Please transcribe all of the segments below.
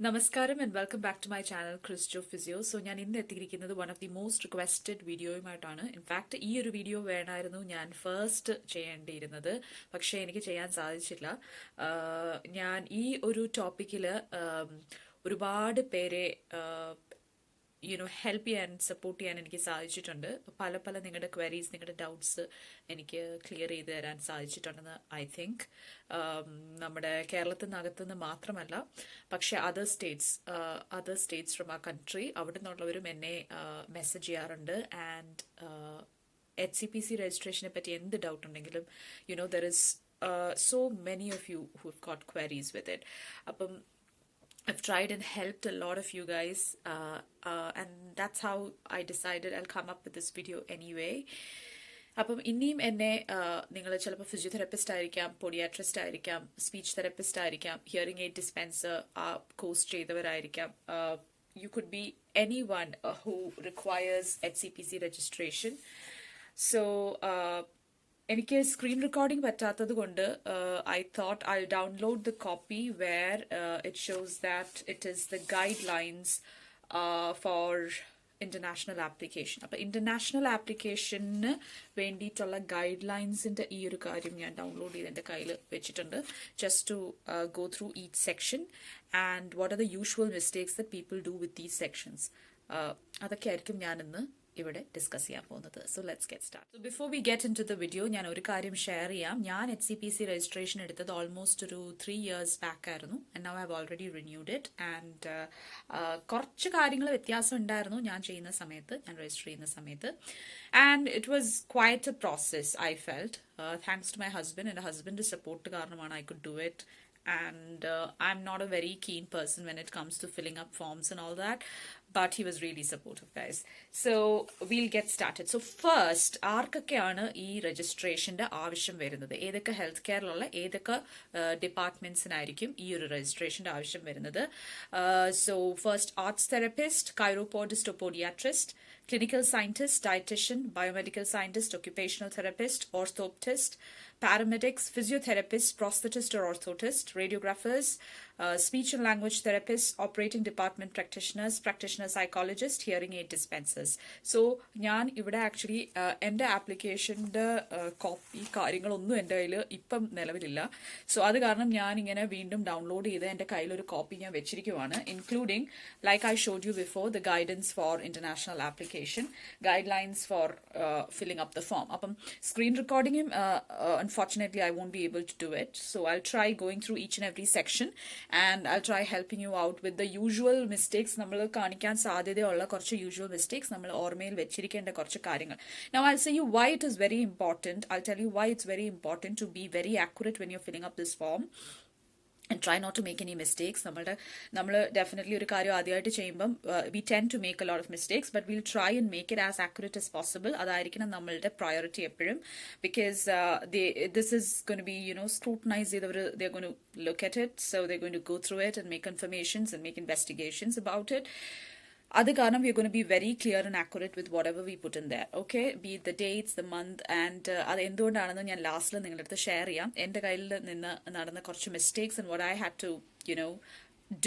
Namaskaram and welcome back to my channel Christo Physio. So ഞാൻ ഇന്ന് എത്തിയിരിക്കുന്നത് one of the most requested വീഡിയോയുമായിട്ടാണ്. In fact ഈ ഒരു വീഡിയോ വേണമായിരുന്നു ഞാൻ ഫസ്റ്റ് ചെയ്യേണ്ടിയിരുന്നത്, പക്ഷേ എനിക്ക് ചെയ്യാൻ സാധിച്ചില്ല. ഞാൻ ഈ ഒരു ടോപ്പിക്കിൽ ഒരുപാട് പേരെ ഹെൽപ്പ് ചെയ്യാൻ സപ്പോർട്ട് ചെയ്യാൻ എനിക്ക് സാധിച്ചിട്ടുണ്ട്. പല നിങ്ങളുടെ ക്വയറീസ്, നിങ്ങളുടെ ഡൗട്ട്സ് എനിക്ക് ക്ലിയർ ചെയ്ത് തരാൻ സാധിച്ചിട്ടുണ്ടെന്ന് ഐ തിങ്ക്. നമ്മുടെ കേരളത്തിനകത്തുനിന്ന് മാത്രമല്ല, പക്ഷെ അതർ സ്റ്റേറ്റ്സ് ഫ്രം ആ കൺട്രി, അവിടെ നിന്നുള്ളവരും എന്നെ മെസ്സേജ് ചെയ്യാറുണ്ട്. ആൻഡ് HCPC രജിസ്ട്രേഷനെ പറ്റി എന്ത് ഡൗട്ട് ഉണ്ടെങ്കിലും there is so many of you who've got queries with it. അപ്പം I've tried and helped a lot of you guys, and that's how I decided I'll come up with this video anyway. അപ്പം ഇനിയും എന്നെ നിങ്ങൾ ചിലപ്പോൾ physiotherapist ആയിരിക്കാം, പൊഡിയാട്രിസ്റ്റ് ആയിരിക്കാം, speech therapist ആയിരിക്കാം, hearing aid dispenser ആ course ചെയ്തവരായിരിക്കാം. You could be anyone who requires HCPC registration. So എനിക്ക് സ്ക്രീൻ റെക്കോർഡിംഗ് പറ്റാത്തത് കൊണ്ട് I thought I download the copy where it shows that it is the guidelines for international application. അപ്പം international ആപ്ലിക്കേഷന് വേണ്ടിയിട്ടുള്ള guide ലൈൻസിന്റെ ഈ ഒരു കാര്യം ഞാൻ ഡൗൺലോഡ് ചെയ്ത് എൻ്റെ കയ്യിൽ വെച്ചിട്ടുണ്ട്, just to go through each section and what are the usual mistakes that people do with these sections. അതൊക്കെ ആയിരിക്കും ഞാനിന്ന് ഇവിടെ ഡിസ്കസ് ചെയ്യാൻ പോകുന്നത്. So let's get start. So before we get into the video, ഞാൻ ഒരു കാര്യം share ചെയ്യാം. ഞാൻ HCPC രജിസ്ട്രേഷൻ എടുത്തത് ഓൾമോസ്റ്റ് ഒരു 3 years ബാക്ക് ആയിരുന്നു. And now I have already renewed it. And കുറച്ച് കാര്യങ്ങൾ വ്യത്യാസം ഉണ്ടായിരുന്നു ഞാൻ രജിസ്റ്റർ ചെയ്യുന്ന സമയത്ത്. And it was quite a process I felt. Thanks to my husband. എൻ്റെ ഹസ്ബൻഡ് സപ്പോർട്ട് കാരണമാണ് I could do it. And I'm not a very keen person when it comes to filling up forms and all that, but he was really supportive, guys. So we'll get started. So first, ആർക്കൊക്കെയാണ് ഈ രജിസ്ട്രേഷന്റെ ആവശ്യം വരുന്നത്, ഏതൊക്കെ health കെയറിലുള്ള ഏതൊക്കെ ഡിപ്പാർട്ട്മെന്റ്സിനായിരിക്കും ഈ ഒരു രജിസ്ട്രേഷന്റെ ആവശ്യം വരുന്നത്? So first, arts therapist, chiropodist, podiatrist, clinical scientist, dietitian, biomedical scientist, occupational therapist, orthoptist, paramedics, physiotherapists, prosthetist or orthotist, radiographers, speech and language therapists, operating department practitioners, psychologist, hearing aid dispensers. So ഞാൻ ഇവിടെ actually എൻ്റെ ആപ്ലിക്കേഷൻ്റെ copy കാര്യങ്ങളൊന്നും എൻ്റെ കയ്യിൽ ഇപ്പം നിലവിലില്ല. So അത് കാരണം ഞാൻ ഇങ്ങനെ വീണ്ടും ഡൗൺലോഡ് ചെയ്ത് എൻ്റെ കയ്യിലൊരു കോപ്പി ഞാൻ വെച്ചിരിക്കുവാണ്, including like I showed you before the guidance for international application, guidelines for filling up the form. അപ്പം സ്ക്രീൻ റെക്കോർഡിങ്ങും unfortunately I won't be able to do it, so I'll try going through each and every section and I'll try helping you out with the usual mistakes. നമ്മൾ കാണിക്കാൻ സാധ്യതയുള്ള കുറച്ച് usual mistakes, നമ്മൾ ഓർമ്മയിൽ വെച്ചിരിക്കേണ്ട കുറച്ച് കാര്യങ്ങൾ. Now I'll say you why it is very important. I'll tell you why it's very important to be very accurate when you're filling up this form and try not to make any mistakes. നമ്മൾ definitely ഒരു കാര്യം ആദ്യമായിട്ട് ചെയ്യുമ്പം we tend to make a lot of mistakes, but we'll try and make it as accurate as possible. അതായിരിക്കണം നമ്മളുടെ priority എപ്പോഴും, because this is going to be scrutinized. They're going to look at it, so they're going to go through it and make confirmations and make investigations about it. അത് കാരണം we are going to be very clear and accurate with whatever we put in there, okay? Be it the dates, the month, and അത് എന്തുകൊണ്ടാണെന്ന് ഞാൻ ലാസ്റ്റിൽ നിങ്ങളുടെ അടുത്ത് share ചെയ്യാം. എൻ്റെ കയ്യിൽ നിന്ന് നടന്ന കുറച്ച് mistakes and what I had to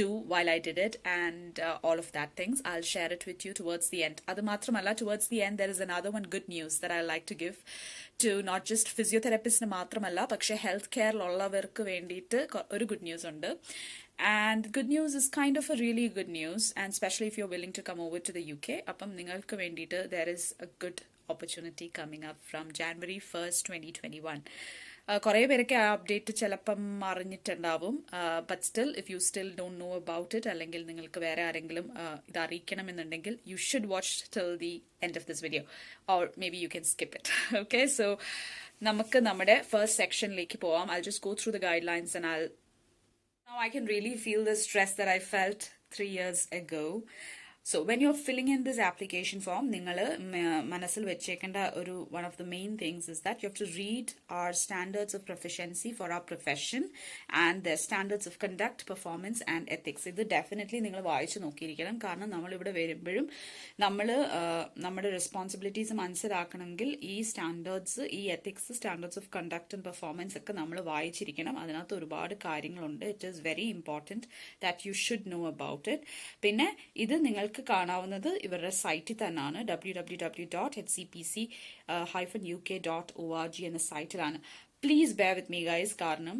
do while I did it, and all of that things I'll share it with you towards the end. Adu matramalla, towards the end there is another one good news that I like to give to not just physiotherapists ne matramalla, pakshe health care ullavarkku vendite oru good news undu. And good news is kind of a really good news, and especially if you're willing to come over to the UK, appam ningalkku vendite there is a good opportunity coming up from January 1st 2021. കുറേ പേരൊക്കെ ആ update ചിലപ്പം അറിഞ്ഞിട്ടുണ്ടാവും, but still if you still don't know about it, അല്ലെങ്കിൽ നിങ്ങൾക്ക് വേറെ ആരെങ്കിലും ഇത് അറിയിക്കണമെന്നുണ്ടെങ്കിൽ you should watch till the end of this video, or maybe you can skip it. Okay, so നമുക്ക് നമ്മുടെ ഫസ്റ്റ് സെക്ഷനിലേക്ക് പോവാം. I just go through the guidelines and now I can really feel the stress that I felt 3 years ago. So when you're filling in this application form, നിങ്ങൾ മനസ്സിൽ വെച്ചേക്കേണ്ട one of the main things is that you have to read our standards of proficiency for our profession and their standards of conduct, performance and ethics. ഇത് definitely നിങ്ങൾ വായിച്ചു നോക്കിയിരിക്കണം. കാരണം നമ്മൾ ഇവിടെ വരുമ്പോഴും നമ്മൾ നമ്മുടെ റെസ്പോൺസിബിലിറ്റീസ് മനസ്സിലാക്കണമെങ്കിൽ ഈ സ്റ്റാൻഡേർഡ്സ്, ഈ ethics, standards of conduct and performance ഒക്കെ നമ്മൾ വായിച്ചിരിക്കണം. അതിനകത്ത് ഒരുപാട് കാര്യങ്ങളുണ്ട്. It is very important that you should know about it. പിന്നെ ഇത് നിങ്ങൾക്ക് കാണാവുന്നത് ഇവരുടെ സൈറ്റിൽ തന്നെയാണ്, www.hcpc-uk.org എന്ന സൈറ്റിലാണ്. Please bear with me guys, കാരണം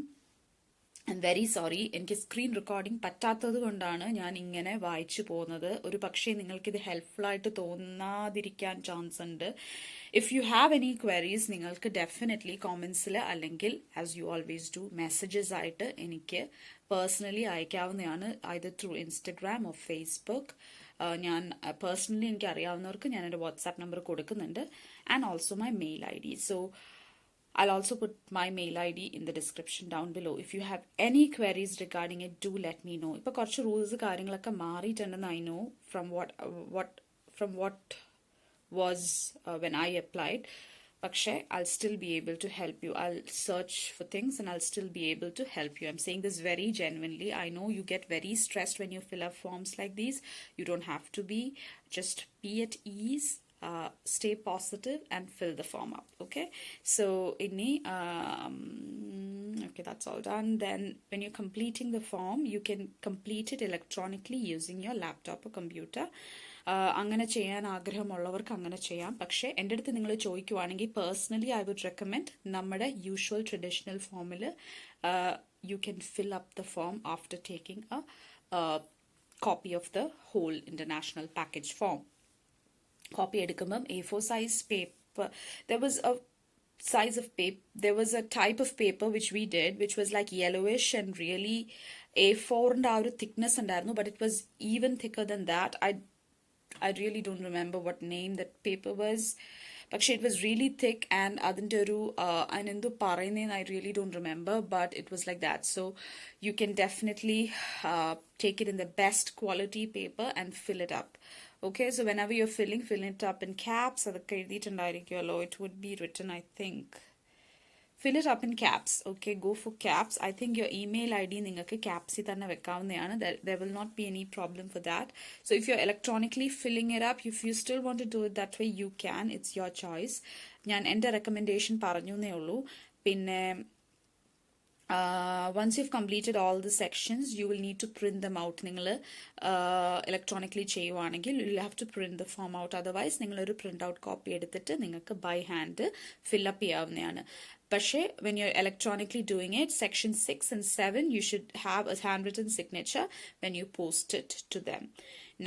ഐ എം വെരി സോറി, എനിക്ക് സ്ക്രീൻ റെക്കോർഡിംഗ് പറ്റാത്തത് കൊണ്ടാണ് ഞാൻ ഇങ്ങനെ വായിച്ചു പോകുന്നത്. ഒരു പക്ഷേ നിങ്ങൾക്കിത് ഹെൽപ്ഫുൾ ആയിട്ട് തോന്നാതിരിക്കാൻ ചാൻസ് ഉണ്ട്. If you have any queries നിങ്ങൾക്ക് ഡെഫിനറ്റ്ലി കോമെന്റ്സിൽ അല്ലെങ്കിൽ as you always do messages ആയിട്ട് എനിക്ക് പേഴ്സണലി അയക്കാവുന്നതാണ്, either through Instagram or Facebook. ഞാൻ പേഴ്സണലി എനിക്ക് അറിയാവുന്നവർക്ക് ഞാൻ എൻ്റെ വാട്സാപ്പ് നമ്പർ കൊടുക്കുന്നുണ്ട്, and also my mail ID. So I'll also put my mail ID in the description down below. If you have any queries regarding it, do let me know. ഇപ്പോൾ കുറച്ച് rules കാര്യങ്ങളൊക്കെ മാറിയിട്ടുണ്ടെന്ന് I know from what was when I applied. പക്ഷേ I'll still be able to help you. I'll search for things and I'll still be able to help you. I'm saying this very genuinely. I know you get very stressed when you fill up forms like these. You don't have to be. Just be at ease. Stay positive and fill the form up. Okay, so okay, that's all done. Then when you're completing the form, you can complete it electronically using your laptop or computer. അങ്ങനെ ചെയ്യാൻ ആഗ്രഹമുള്ളവർക്ക് അങ്ങനെ ചെയ്യാം. പക്ഷേ എൻ്റെ അടുത്ത് നിങ്ങൾ ചോദിക്കുവാണെങ്കിൽ personally I would recommend നമ്മുടെ usual traditional ഫോമിൽ you can fill up the form after taking a copy of the whole international package form. Copy എടുക്കുമ്പം A4 size paper. There was a type of paper which we did which was like yellowish and really A4 ന്റെ ആ ഒരു thickness ഉണ്ടായിരുന്നു, but it was even thicker than that. I really don't remember what name that paper was, പക്ഷെ it was really thick and അതിൻ്റെ ഒരു അതിനെന്തു പറയുന്നതെന്ന് I really don't remember, but it was like that. So you can definitely take it in the best quality paper and fill it up. Okay, so whenever you're fill it up in caps. അതൊക്കെ എഴുതിയിട്ടുണ്ടായിരിക്കുമല്ലോ. It would be written, I think. Fill it up in caps. Okay, go for caps. I think your email ID നിങ്ങൾക്ക് capsൽ തന്നെ വെക്കാവുന്നതാണ്. There will not be any problem for that. So if you're electronically filling it up, if you still want to do it that way, you can. It's your choice. ഞാൻ എൻ്റെ recommendation പറഞ്ഞേ ഉള്ളൂ. പിന്നെ once you've completed all the sections, you will need to print them out. നിങ്ങൾ electronically ചെയ്യുവാണെങ്കിൽ you will have to print the form out. Otherwise നിങ്ങളൊരു print out copy എടുത്തിട്ട് നിങ്ങൾക്ക് by hand fill up ചെയ്യാവുന്നതാണ്. പക്ഷേ when you're electronically doing it, section 6 and 7, you should have a handwritten signature when you post it to them.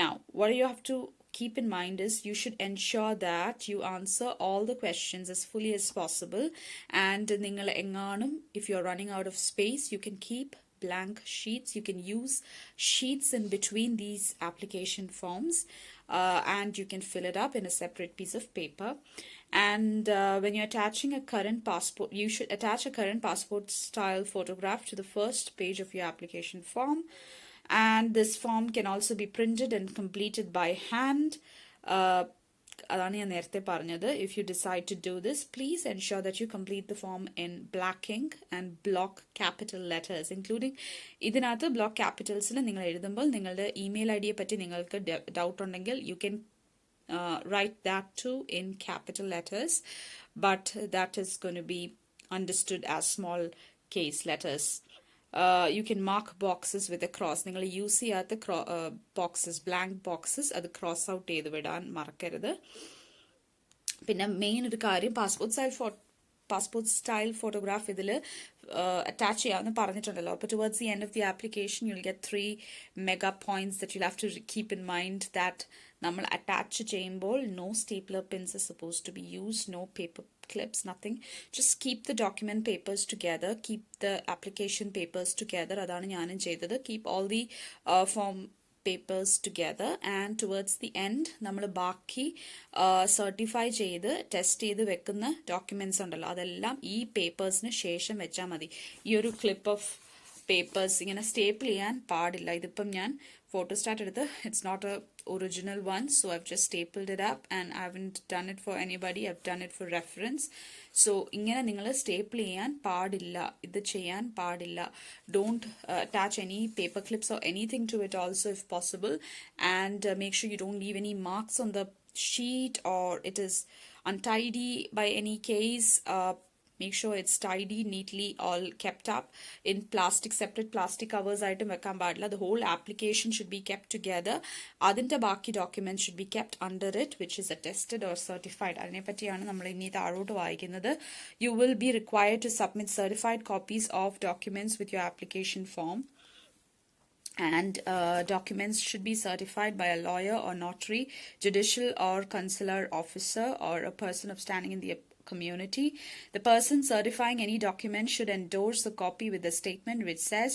Now, what you have to keep in mind is you should ensure that you answer all the questions as fully as possible. And നിങ്ങൾ എങ്ങാനും if you're running out of space, you can keep blank sheets. You can use sheets in between these application forms, and you can fill it up in a separate piece of paper. And when you're attaching a current passport, you should attach a current passport style photograph to the first page of your application form. And this form can also be printed and completed by hand. അതാണ് ഞാൻ നേരത്തെ പറഞ്ഞത്. If you decide to do this, please ensure that you complete the form in black ink and block capital letters, including ഇതിനകത്ത് block capitalsൽ നിങ്ങൾ എഴുതുമ്പോൾ നിങ്ങളുടെ email ഐഡിയെ പറ്റി നിങ്ങൾക്ക് ഡൗട്ട് ഉണ്ടെങ്കിൽ you can write that too in capital letters, but that is going to be understood as small case letters. You can mark boxes with a cross. നിങ്ങൾ use ചെയ്യാത്ത boxes, blank boxes, അത് cross out ചെയ്ത് വിടാൻ മറക്കരുത്. പിന്നെ main ഒരു കാര്യം, passport style photograph ഇതിൽ അറ്റാച്ച് ചെയ്യാമെന്ന് പറഞ്ഞിട്ടുണ്ടല്ലോ. അപ്പോൾ towards the end of the application you'll get 3 mega points that you'll have to keep in mind. That നമ്മൾ അറ്റാച്ച് ചെയ്യുമ്പോൾ no stapler pins are supposed to be used, no paper clips, nothing. Just keep the document papers together, keep the application papers together. അതാണ് ഞാനും ചെയ്തത്. Keep all the form papers together, and towards the end നമ്മൾ ബാക്കി certify ചെയ്ത് test ചെയ്ത് വെക്കുന്ന documents ഉണ്ടല്ലോ, അതെല്ലാം ഈ പേപ്പേഴ്സിന് ശേഷം വെച്ചാൽ മതി. ഈ ഒരു ക്ലിപ്പ് ഓഫ് പേപ്പേഴ്സ് ഇങ്ങനെ സ്റ്റേപ്പിൾ ചെയ്യാൻ പാടില്ല. ഇതിപ്പം ഞാൻ ഫോട്ടോസ്റ്റാറ്റ് എടുത്ത് it's not a original one, so I've just stapled it up and I haven't done it for anybody, I've done it for reference. So ഇങ്ങനെ നിങ്ങൾ സ്റ്റേപ്പിൾ ചെയ്യാൻ പാടില്ല, ഇത് ചെയ്യാൻ പാടില്ല. Don't attach any paper clips or anything to it also if possible, and make sure you don't leave any marks on the sheet or it is untidy by any case. Make sure it's tidy, neatly all kept up in plastic, separate plastic covers item vekkan paadilla. The whole application should be kept together. Adinte baaki documents should be kept under it, which is attested or certified. Adine pattiyana nammal inni thaalotu vaayikkunnathu. You will be required to submit certified copies of documents with your application form. And documents should be certified by a lawyer or notary, judicial or consular officer, or a person of standing in the community. The person certifying any document should endorse the copy with a statement which says,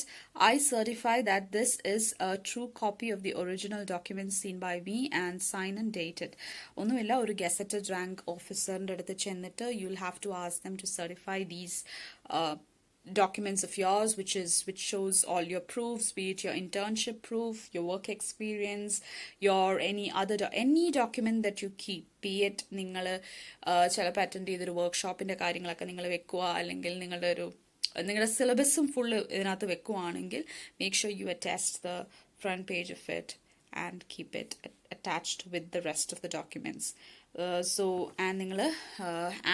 I certify that this is a true copy of the original document seen by me, and sign and date it. ഒന്നുമില്ല, ഒരു gazetted rank officerന്റെ അടുത്ത് ചെന്നിട്ട് you'll have to ask them to certify these documents of yours, which shows all your proofs, be it your internship proof, your work experience, your any document that you keep, be it നിങ്ങൾ ചിലപ്പോൾ attend ചെയ്തൊരു വർക്ക്ഷോപ്പിന്റെ കാര്യങ്ങളൊക്കെ നിങ്ങൾ വെക്കുക, അല്ലെങ്കിൽ നിങ്ങളുടെ സിലബസും full ഇതിനകത്ത് വെക്കുകയാണെങ്കിൽ make sure you attach the front page of it and keep it attached with the rest of the documents. So and നിങ്ങൾ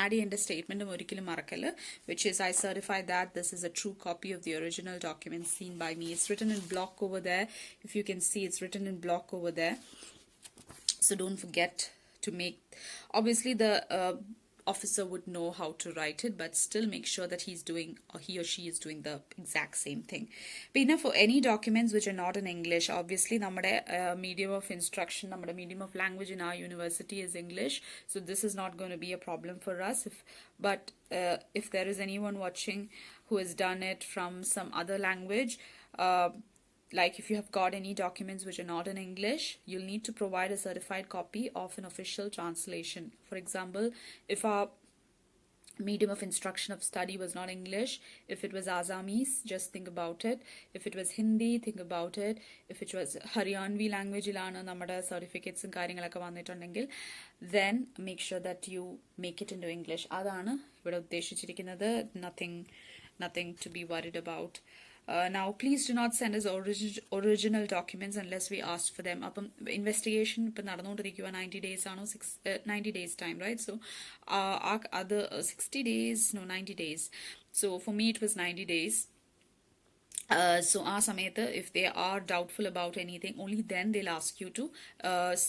ആഡ് ചെയ്യേണ്ട സ്റ്റേറ്റ്മെന്റും ഒരിക്കലും മറക്കല്, which is I certify that this is a true copy of the original document seen by me. It's written in block over there. If you can see, it's written in block over there. So don't forget to make, obviously the officer would know how to write it, but still make sure that he or she is doing the exact same thing. But for any documents which are not in English, obviously നമ്മുടെ medium of instruction, നമ്മുടെ medium of language in our university is English, so this is not going to be a problem for us. But if there is anyone watching who has done it from some other language, like if you have got any documents which are not in English, you'll need to provide a certified copy of an official translation. For example, if our medium of instruction of study was not English, if it was Assamese, just think about it. If it was Hindi, think about it. If it was Haryanvi language ilana nammada certificates and കാര്യങ്ങളൊക്കെ വന്നിട്ടുണ്ടെങ്കിൽ, then make sure that you make it into English. അതാണ് ഇവിടെ ഉദ്ദേശിച്ചിരിക്കുന്നത്. Nothing to be worried about. Now, please do not send us original documents unless we ask for them. Up investigation, 90 days, 90 days time, right? So, other 60 days, no, 90 days. So, for me, it was 90 days. So, if they are doubtful about anything, only then they'll ask you to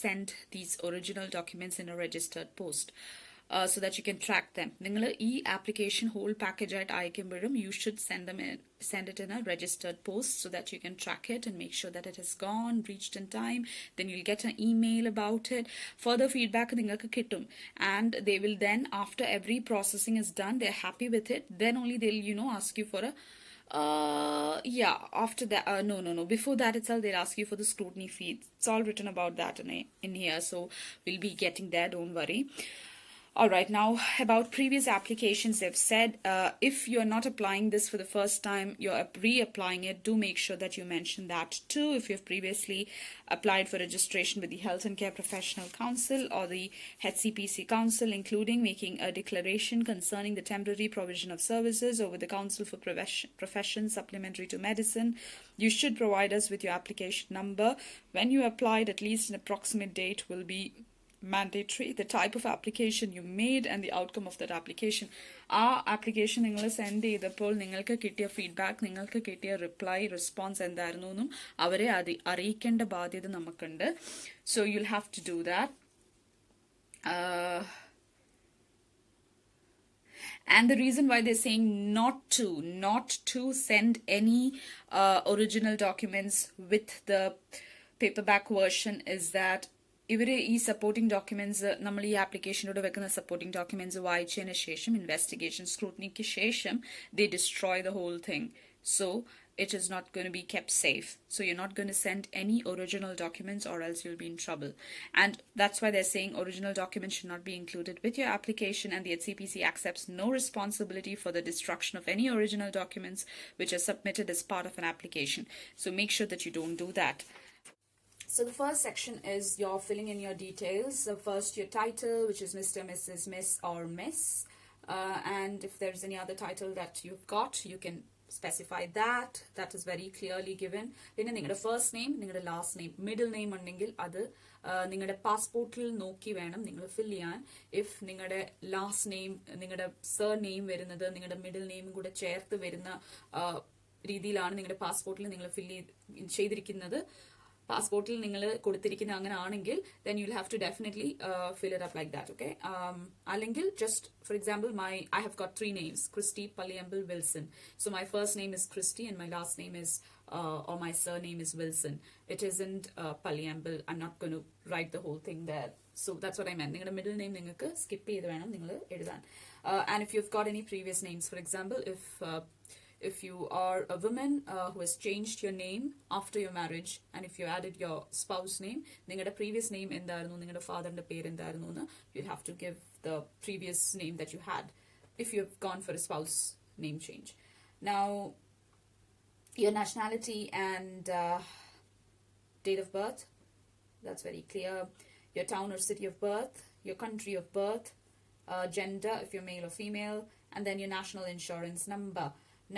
send these original documents in a registered post. So that you can track them. നിങ്ങൾ ഈ application whole package ആയിട്ട് അയക്കുമ്പോഴും you should send it in a registered post so that you can track it and make sure that it has gone, reached in time. Then you'll get an email about it. Further feedback നിങ്ങൾക്ക് കിട്ടും, and they will then, after every processing is done, they're happy with it, then only they'll ask you for a after that, no, before that itself they'll ask you for the scrutiny fee. It's all written about that in here, so we'll be getting there, don't worry. Alright, now about previous applications, they've said if you're not applying this for the first time, you're reapplying it, do make sure that you mention that too. If you've previously applied for registration with the Health and Care Professional Council or the HCPC Council, including making a declaration concerning the temporary provision of services, or with the Council for Professions Supplementary to Medicine, you should provide us with your application number. When you applied, at least an approximate date will be mandatory, the type of application you made and the outcome of that application. ആ application നിങ്ങൾ send ചെയ്തപ്പോൾ നിങ്ങൾക്ക് കിട്ടിയ feedback, നിങ്ങൾക്ക് കിട്ടിയ response എന്തായിരുന്നു എന്നും അവരെ അറിയിക്കേണ്ട ബാധ്യത നമുക്കുണ്ട്. So you'll have to do that. And the reason why they're saying not to send any original documents with the paperback version is that ഇവര് ഈ സപ്പോർട്ടിംഗ് ഡോക്യുമെന്റ്സ്, നമ്മൾ ഈ ആപ്ലിക്കേഷനിലൂടെ വെക്കുന്ന സപ്പോർട്ടിംഗ് ഡോക്യുമെന്റ്സ് വായിച്ചതിന് ശേഷം, ഇൻവെസ്റ്റിഗേഷൻ സ്ക്രൂട്ടനിക്ക് ശേഷം, they destroy the whole thing. So it is not going to be kept safe. So you're not going to send any original documents or else you'll be in trouble. And that's why they're saying original documents should not be included with your application, and the HCPC accepts no responsibility for the destruction of any original documents which are submitted as part of an application. So make sure that you don't do that. So the first section is you're filling in your details. So first your title, which is Mr., Mrs., Miss or Miss. And if there's any other title that you've got, you can specify that. That is very clearly given. Then your first name, your last name, middle name ഉണ്ടെങ്കിൽ അത് നിങ്ങളുടെ പാസ്പോർട്ടിൽ നോക്കി വേണം നിങ്ങൾ ഫിൽ ചെയ്യാൻ. If നിങ്ങളുടെ last name, നിങ്ങളുടെ sir name വരുന്നത് നിങ്ങളുടെ മിഡിൽ നെയിമും കൂടെ ചേർത്ത് വരുന്ന രീതിയിലാണ് നിങ്ങളുടെ പാസ്പോർട്ടിൽ നിങ്ങൾ ഫിൽ ചെയ്തിരിക്കുന്നത്, പാസ്പോർട്ടിൽ നിങ്ങൾ കൊടുത്തിരിക്കുന്ന അങ്ങനെ ആണെങ്കിൽ, then you'll have to definitely fill it up like that, okay? അല്ലെങ്കിൽ just for example, I have got 3 names, Christy, Palliamble, Wilson. So my first name is Christy and my last name is or my surname is Wilson. It isn't Palliamble. I'm not going to write the whole thing there. So that's what I meant. നിങ്ങളുടെ middle name നിങ്ങൾക്ക് skip ചെയ്ത് വേണം നിങ്ങൾ എഴുതാൻ. And if you've got any previous names, for example, if you are a woman who has changed your name after your marriage, and if you added your spouse name, നിങ്ങളുടെ previous name എന്തായിരുന്നു, നിങ്ങളുടെ fatherന്റെ പേര് എന്തായിരുന്നു എന്ന്, you have to give the previous name that you had if you've gone for a spouse name change. Now, your nationality and date of birth, that's very clear. Your town or city of birth, your country of birth, gender, if you're male or female, and then your national insurance number.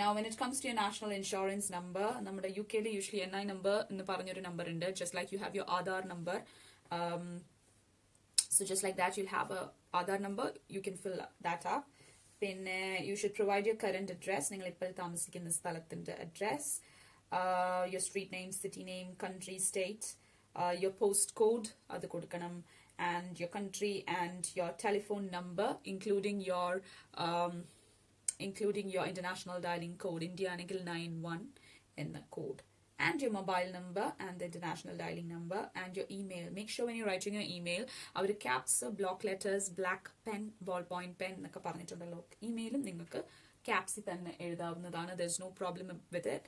Now, when it comes to your national insurance number, നമ്മുടെ UK usually NI number എന്ന് പറഞ്ഞൊരു number ഉണ്ട്, just like you have your Aadhaar number. So just like that, you'll have a Aadhaar number. You can fill that up. പിന്നെ you should provide your current address, നിങ്ങൾ ഇപ്പോൾ താമസിക്കുന്ന സ്ഥലത്തിന്റെ address, your street name, city name, country, state, your postcode, അത് കൊടുക്കണം, and your country and your telephone number, including your international dialing code. India ആണെങ്കിൽ 91 എന്ന code, and your mobile number and the international dialing number, and your email. Make sure when you're writing your email, our caps, block letters, black pen, ballpoint pen എന്നൊക്കെ പറഞ്ഞിട്ടുണ്ടല്ലോ, ഇമെയിലും നിങ്ങൾക്ക് ക്യാപ്സിൽ തന്നെ എഴുതാവുന്നതാണ്. There's no problem with it.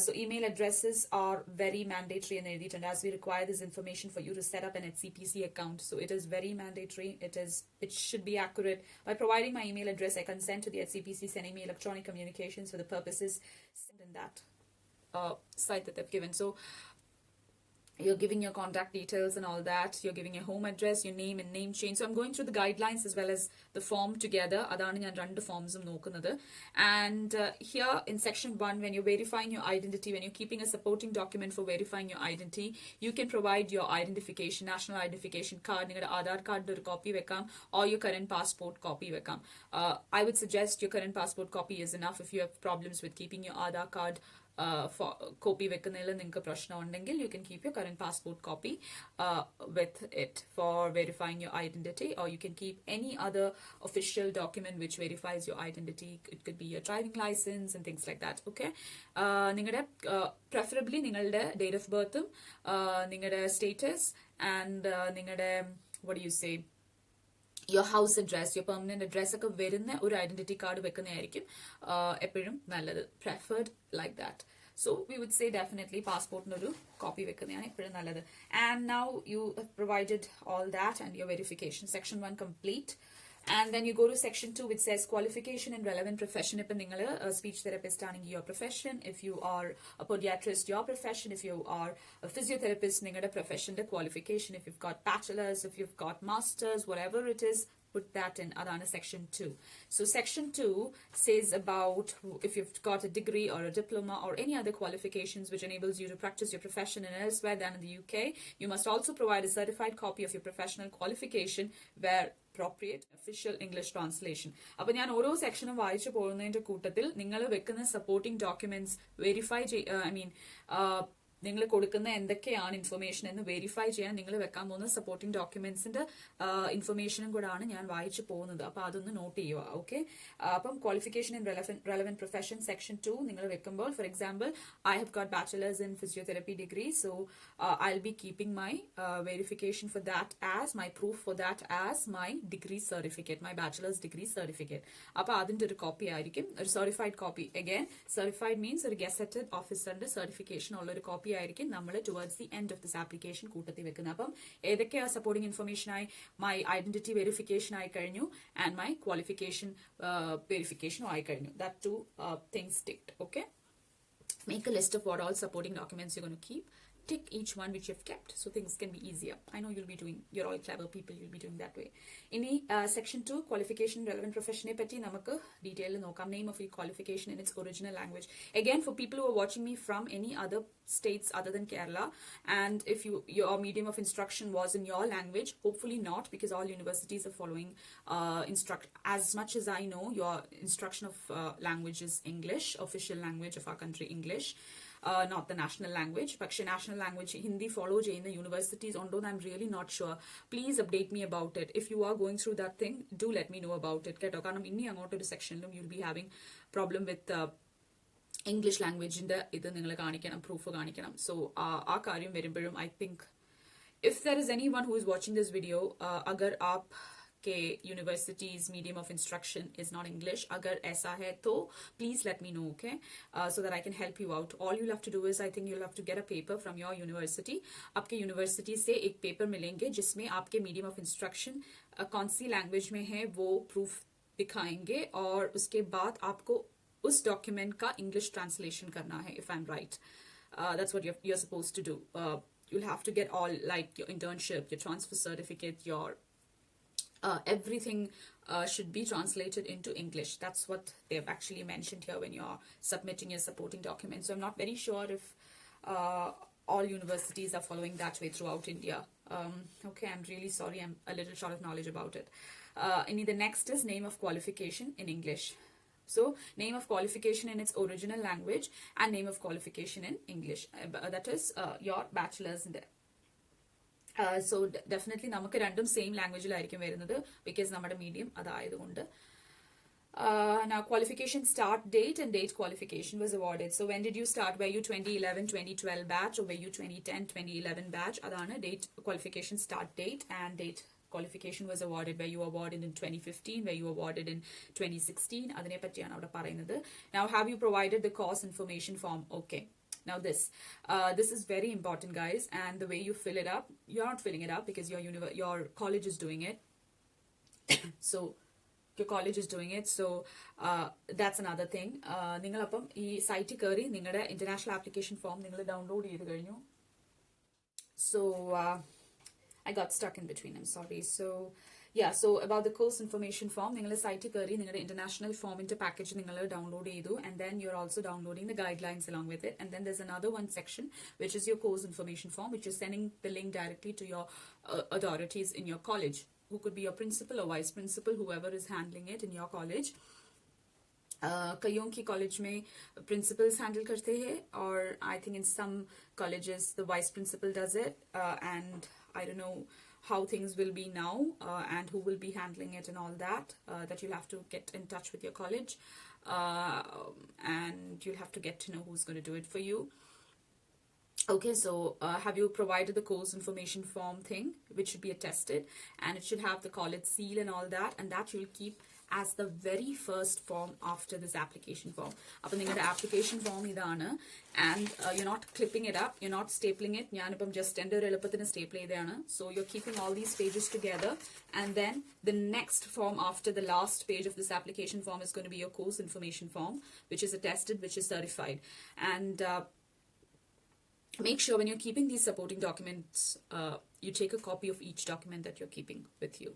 So email addresses are very mandatory in Edit, and as we require this information for you to set up an HCPC account, so it is very mandatory. It should be accurate. By providing my email address, I consent to the HCPC sending me electronic communications for the purposes in that site that they've given. So you're giving your contact details and all that. You're giving your home address, your name and name change. So I'm going through the guidelines as well as the form together. അതാണ് ഞാൻ രണ്ട് ഫോംസും നോക്കുന്നത്. And here in section 1, when you're verifying your identity, when you're keeping a supporting document for verifying your identity, you can provide your identification, national identification card, നിങ്ങളുടെ ആധാർ കാർഡിന്റെ ഒരു copy വെക്കാം, or your current passport copy വെക്കാം. I would suggest your current passport copy is enough if you have problems with keeping your Aadhaar card copy വെക്കുന്നതിൽ നിങ്ങൾക്ക് പ്രശ്നം ഉണ്ടെങ്കിൽ, you can keep your current passport copy with it for verifying your identity, or you can keep any other official document which verifies your identity. It could be your driving license and things like that, okay? നിങ്ങളുടെ preferably നിങ്ങളുടെ date of birth, നിങ്ങളുടെ status, and നിങ്ങളുടെ what do you say, your house address, your permanent address ഒക്കെ വരുന്ന ഒരു identity card വെക്കുന്നതായിരിക്കും എപ്പോഴും നല്ലത്, preferred like that. So we would say definitely passportന്റെ ഒരു കോപ്പി വെക്കുന്നതാണ് എപ്പോഴും നല്ലത്. And now you have provided all that and your verification. Section 1 complete. And then you go to section 2, which says qualification and relevant profession. If you are a speech therapist, your profession. If you are a podiatrist, your profession. If you are a physiotherapist, your profession, the qualification. If you've got bachelor's, if you've got master's, whatever it is, put that in. Adana section 2. So section 2 says about if you've got a degree or a diploma or any other qualifications which enables you to practice your profession in elsewhere than in the UK, you must also provide a certified copy of your professional qualification where appropriate, official English translation. അപ്പോൾ ഞാൻ ഓരോ സെക്ഷനും വായിച്ചു പോകുന്നതിന്റെ കൂട്ടത്തിൽ നിങ്ങൾ വെക്കുന്ന supporting documents verify നിങ്ങൾ കൊടുക്കുന്ന എന്തൊക്കെയാണ് ഇൻഫർമേഷൻ എന്ന് വെരിഫൈ ചെയ്യാൻ നിങ്ങൾ വെക്കാൻ പോകുന്ന സപ്പോർട്ടിംഗ് ഡോക്യുമെന്റ്സിന്റെ ഇൻഫർമേഷനും കൂടാണ് ഞാൻ വായിച്ചു പോകുന്നത്. അപ്പൊ അതൊന്ന് നോട്ട് ചെയ്യുക. ഓക്കെ, അപ്പം qualification in relevant profession section 2 നിങ്ങൾ വെക്കുമ്പോൾ, for example, I have got bachelor's in physiotherapy degree, so I'll be keeping my verification for that as my proof for that as my degree certificate, my bachelor's degree certificate. അപ്പൊ അതിന്റെ ഒരു copy ആയിരിക്കും, ഒരു certified copy. Again certified means ഒരു gazetted ഓഫീസറിന്റെ certification ഉള്ള ഒരു copy ആയിരിക്കും നമ്മൾ towards the end of this application കൂട്ടത്തിൽ വെക്കുന്നത്. അപ്പം ഏതൊക്കെയാ സപ്പോർട്ടിംഗ് ഇൻഫർമേഷൻ ആയി? മൈ ഐഡന്റിറ്റി വെരിഫിക്കേഷൻ ആയി കഴിഞ്ഞു ആൻഡ് മൈ ക്വാളിഫിക്കേഷൻ വെരിഫിക്കേഷനും ആയി കഴിഞ്ഞു. That two things ticked. Okay, make a list of what all supporting documents you're going to keep. Tick each one which you've kept so things can be easier. I know you're all clever people, you'll be doing that way. In section 2, qualification relevant profession patti namakku detail nokam. Name of your qualification in its original language. Again, for people who are watching me from any other states other than Kerala, and if your medium of instruction was in your language, hopefully not, because all universities are following as much as I know, your instruction of language is English, official language of our country, English. Not the national language. പക്ഷെ national language Hindi follow ചെയ്യുന്ന universities ഉണ്ടോ എന്ന് I'm really not sure. Please update me about it. If you are going through that thing, do let me know about it. കേട്ടോ, കാരണം ഇനി അങ്ങോട്ടൊരു സെക്ഷനിലും you'll be having problem with English languageന്റെ ഇത് നിങ്ങൾ കാണിക്കണം, proof കാണിക്കണം. സോ ആ കാര്യം വരുമ്പോഴും I think if there is anyone who is watching this video, अगर आप के university's medium of instruction is not English, अगर ऐसा है तो please let me know, okay, so that I can help you out. All you'll have to do is, I think you'll have to get a paper from your university. आपके university से एक paper मिलेंगे जिसमें आपके medium of instruction कौन सी language में है वो proof दिखाएंगे, और उसके बाद आपको उस document का English translation करना है, if I'm right. That's what you're supposed to do. You'll have to get all, like your internship, your transfer certificate, your everything should be translated into English. That's what they've actually mentioned here when you're submitting your supporting documents. So I'm not very sure if all universities are following that way throughout India. Okay, I'm really sorry, I'm a little short of knowledge about it. And the next is name of qualification in English. So name of qualification in its original language and name of qualification in English. That is your bachelor's in there. So definitely നമുക്ക് രണ്ടും same ലാംഗ്വേജിലായിരിക്കും വരുന്നത്, because നമ്മുടെ medium അതായതുകൊണ്ട്. Now qualification start date and date qualification was awarded. So when did you start? Were you 2011 2012 batch or were you 2010 2011 batch? അതാണ് date qualification start date, and date qualification was awarded. Were you awarded in 2015? Were you awarded in 2016? അതിനെ പറ്റിയാണ് അവിടെ പറയുന്നത്. Now have you provided the course information form? Okay. Now this is very important, guys, and the way you fill it up, you're not filling it up because your college is doing it. So your college is doing it, so that's another thing. നിങ്ങളപ്പം ഈ സൈറ്റിൽ കയറി നിങ്ങളുടെ international application form നിങ്ങൾ download ചെയ്ത് കഴിഞ്ഞു. So I got stuck in between, I'm sorry. So yeah, so about the course information form, നിങ്ങളുടെ സൈറ്റിൽ കയറി നിങ്ങളുടെ ഇന്റർനാഷണൽ ഫോമിന്റെ പാക്കേജ് നിങ്ങൾ ഡൗൺലോഡ് ചെയ്തു, and then you're also downloading the guidelines along with it, and then there's another one section which is your course information form, which is sending the link directly to your authorities in your college, who could be your principal or vice principal, whoever is handling it in your college. कईयों की college में principles handle करते हैं, और I think in some colleges the vice principal does it, and I don't know how things will be now, and who will be handling it and all that. That you'll have to get in touch with your college, and you'll have to get to know who's going to do it for you. Okay, so have you provided the course information form thing, which should be attested, and it should have the college seal and all that, and that you'll keep as the very first form after this application form. Appo ningalde application form idana, and you're not clipping it up, you're not stapling it. Njan just ender elupathinu staple cheyidana. So you're keeping all these pages together, and then the next form after the last page of this application form is going to be your course information form, which is attested, which is certified. And make sure when you're keeping these supporting documents, you take a copy of each document that you're keeping with you.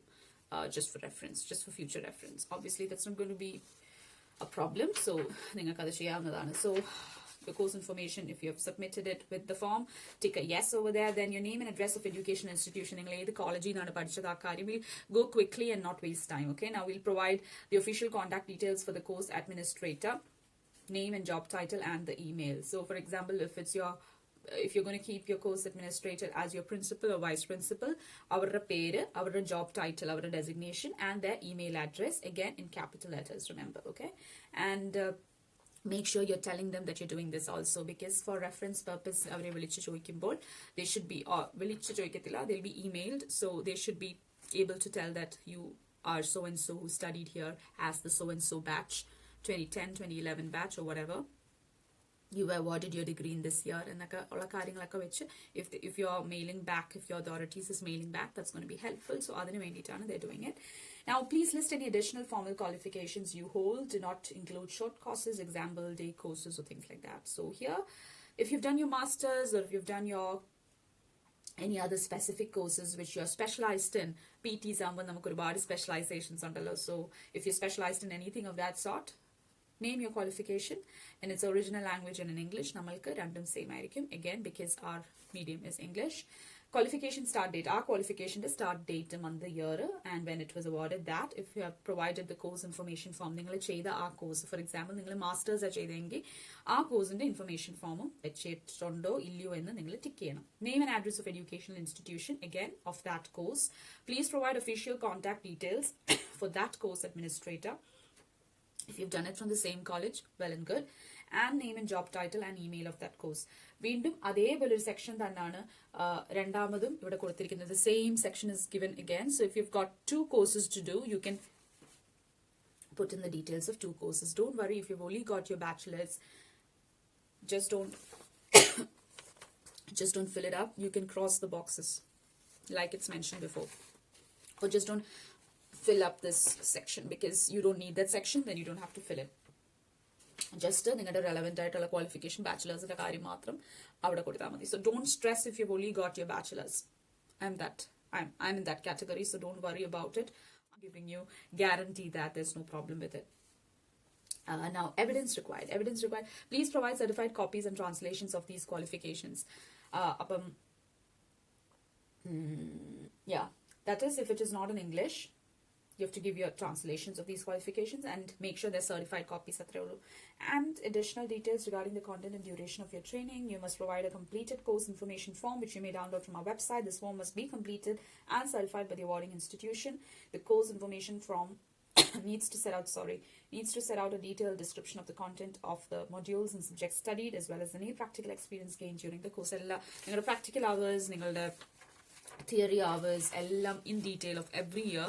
Just for reference, just for future reference. Obviously, that's not going to be a problem. So, so your course information, if you have submitted it with the form, tick a yes over there. Then your name and address of education institution, the college, we'll go quickly and not waste time. Okay, now we'll provide the official contact details for the course administrator, name and job title, and the email. So, for example, if it's your if you're going to keep your course administrator as your principal or vice principal, our pere, our job title, our designation, and their email address, again in capital letters, remember, okay? And make sure you're telling them that you're doing this also, because for reference purpose, they should be, they'll be emailed, so they should be able to tell that you are so and so who studied here as the so and so batch, 2010, 2011 batch, or whatever. You were awarded your degree in this year, and if you're mailing back, if your authorities is mailing back, that's going to be helpful. So they're doing it. Now, please list any additional formal qualifications you hold. Do not include short courses, example day courses, or things like that. So here, if you've done your masters, or if you've done your any other specific courses which you're specialized in, PTs are specializations. So if you're specialized in anything of that sort, name your qualification in its original language and in English. Namalku random same aayirikkum, again because our medium is English. Qualification start date. Our qualification to start date, month, the year, and when it was awarded. That if you have provided the course information form, ningal cheyda our course, for example, ningal masters cheydengi our course inde information form vechittundo illiyo ennu ningal tick cheyanam. Name and address of educational institution, again of that course. Please provide official contact details for that course administrator. If you've done it from the same college, well and good. And name and job title and email of that course. വീണ്ടും അതേപോലെ ഒരു section തന്നെയാണ് രണ്ടാമതും ഇവിടെ കൊടുത്തിരിക്കുന്നത്. The same section is given again. So if you've got 2 courses to do, you can put in the details of 2 courses. Don't worry if you've only got your bachelor's. Just don't fill it up. You can cross the boxes like it's mentioned before. Or just don't fill up this section because you don't need that section, then you don't have to fill it. Just നിങ്ങളുടെ relevant ആയിട്ടുള്ള qualification bachelor's കാര്യം മാത്രം അവിടെ കൊടുത്താൽ മതി. So don't stress if you've only got your bachelor's. I'm in that category, so don't worry about it. I'm giving you guarantee that there's no problem with it. Now, evidence required. Please provide certified copies and translations of these qualifications. Yeah, that is if it is not in English. You have to give your translations of these qualifications and make sure they're certified copies. And additional details regarding the content and duration of your training. You must provide a completed course information form which you may download from our website. This form must be completed and certified by the awarding institution. The course information form needs to set out a detailed description of the content of the modules and subjects studied, as well as any practical experience gained during the course. Practical hours, theory hours, in detail of every year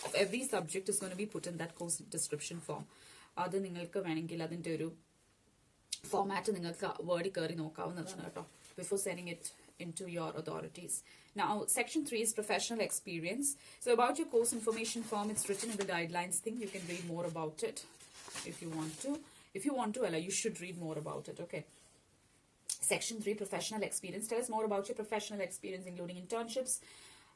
of every subject is going to be put in that course description form. Adu ningalku venengil adinte oru format ningalku word keri nokavunnathana keto before sending it into your authorities. Now, section 3 is professional experience. So about your course information form, it's written in the guidelines thing. You can read more about it if you want to. If you want to, Ella, you should read more about it. Okay. Section 3, professional experience. Tell us more about your professional experience, including internships.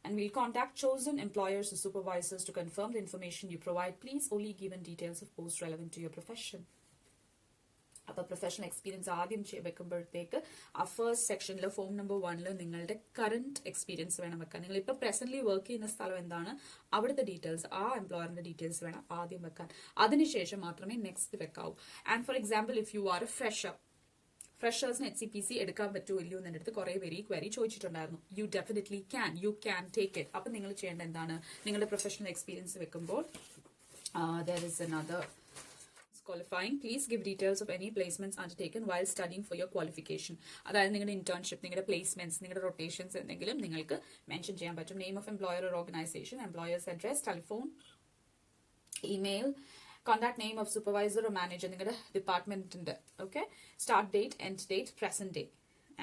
And we'll contact chosen employers or supervisors to confirm the information you provide. Please only give in details of posts relevant to your profession. അപ്പോൾ professional experience ആദ്യം വെക്കുമ്പോഴത്തേക്ക് ആ first സെക്ഷനിൽ form number 1 നിങ്ങളുടെ current experience വേണം വെക്കാൻ. നിങ്ങൾ ഇപ്പോൾ presently work ചെയ്യുന്ന സ്ഥലം എന്താണ്, അവിടുത്തെ ഡീറ്റെയിൽസ്, ആ എംപ്ലോയറിന്റെ ഡീറ്റെയിൽസ് വേണം ആദ്യം വെക്കാൻ. അതിനുശേഷം മാത്രമേ നെക്സ്റ്റ് വെക്കാവൂ. And for example, if you are a ഫ്രഷേഴ്സിന് HCPC എടുക്കാൻ പറ്റുമോ ഇല്ലയോ എന്നെ അടുത്ത് കുറെ പേര് ഈ ക്വയറി ചോദിച്ചിട്ടുണ്ടായിരുന്നു. You definitely can, U can take it. അപ്പം നിങ്ങൾ ചെയ്യേണ്ട എന്താണ്, നിങ്ങളുടെ പ്രൊഫഷണൽ എക്സ്പീരിയൻസ് വെക്കുമ്പോൾ there is another qualifying. Please give details of any placements undertaken while studying for your qualification. അതായത് നിങ്ങളുടെ ഇന്റേൺഷിപ്പ്, നിങ്ങളുടെ പ്ലേസ്മെന്റ്സ്, നിങ്ങളുടെ റൊട്ടേഷൻസ് എന്തെങ്കിലും നിങ്ങൾക്ക് മെൻഷൻ ചെയ്യാൻ പറ്റും. Name of employer or organisation, employer's address, telephone, email, contact name of supervisor or manager, നിങ്ങളുടെ ഡിപ്പാർട്ട്മെന്റിന്റെ. Okay, start date, end date, present day,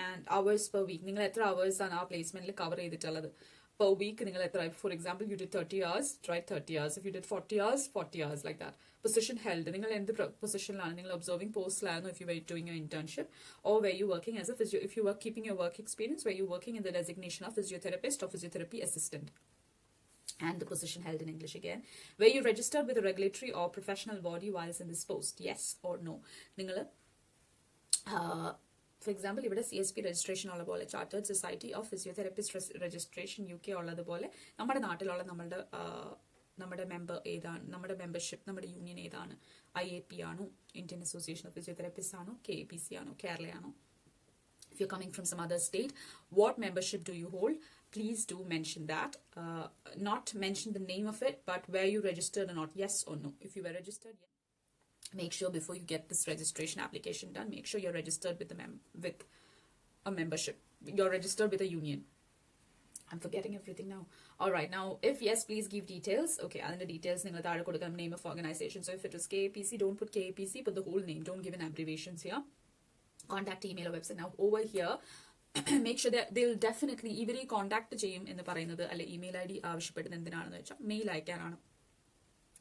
and hours per week. നിങ്ങൾ എത്ര അവേഴ്സ് ആണ് ആ പ്ലേസ്മെന്റിൽ കവർ ചെയ്തിട്ടുള്ളത് per week. നിങ്ങൾ എത്ര, for example, you did 30 hours, try 30 hours. If you did 40 hours, 40 hours, like that. Position held, നിങ്ങൾ എന്ത് പൊസിഷനിലാണ്, നിങ്ങൾ observing പോസ്റ്റിലായിരുന്നു, if you were doing your internship, or were you working as a physio, if you were keeping your work experience, were you working in the designation of physiotherapist or physiotherapy assistant. And the position held in English again. Were you registered with a regulatory or professional body whilst in this post? Yes or no. നിങ്ങൾ for example, ഇവിടെ CSP registration ഉള്ള പോലെ, chartered society of physiotherapist registration UK ഉള്ളതുപോലെ നമ്മുടെ നാട്ടിലുള്ള നമ്മുടെ member ഏതാണ്, നമ്മുടെ മെമ്പർഷിപ്പ്, നമ്മുടെ യൂണിയൻ ഏതാണ്, IAP ആണോ, ഇന്ത്യൻ അസോസിയേഷൻ ഓഫ് ഫിസിയോതെറാപ്പിസ്റ്റ് ആണോ, KAPC ആണോ, കേരള ആണോ, If you're coming from some other state, what membership do you hold? Please do mention that. Not mention the name of it, but where you registered or not, yes or no. If you were registered, yes. Make sure before you get this registration application done, make sure you're registered with with a membership. You're registered with a union. I'm forgetting everything now. All right, now, if yes, please give details. Okay, and the details, name of organization. So if it was KAPC, don't put KAPC, put the whole name. Don't give an abbreviations here. Contact email or website. Now, over here, make sure that they'll definitely, even contact the in the email ID, mail icon.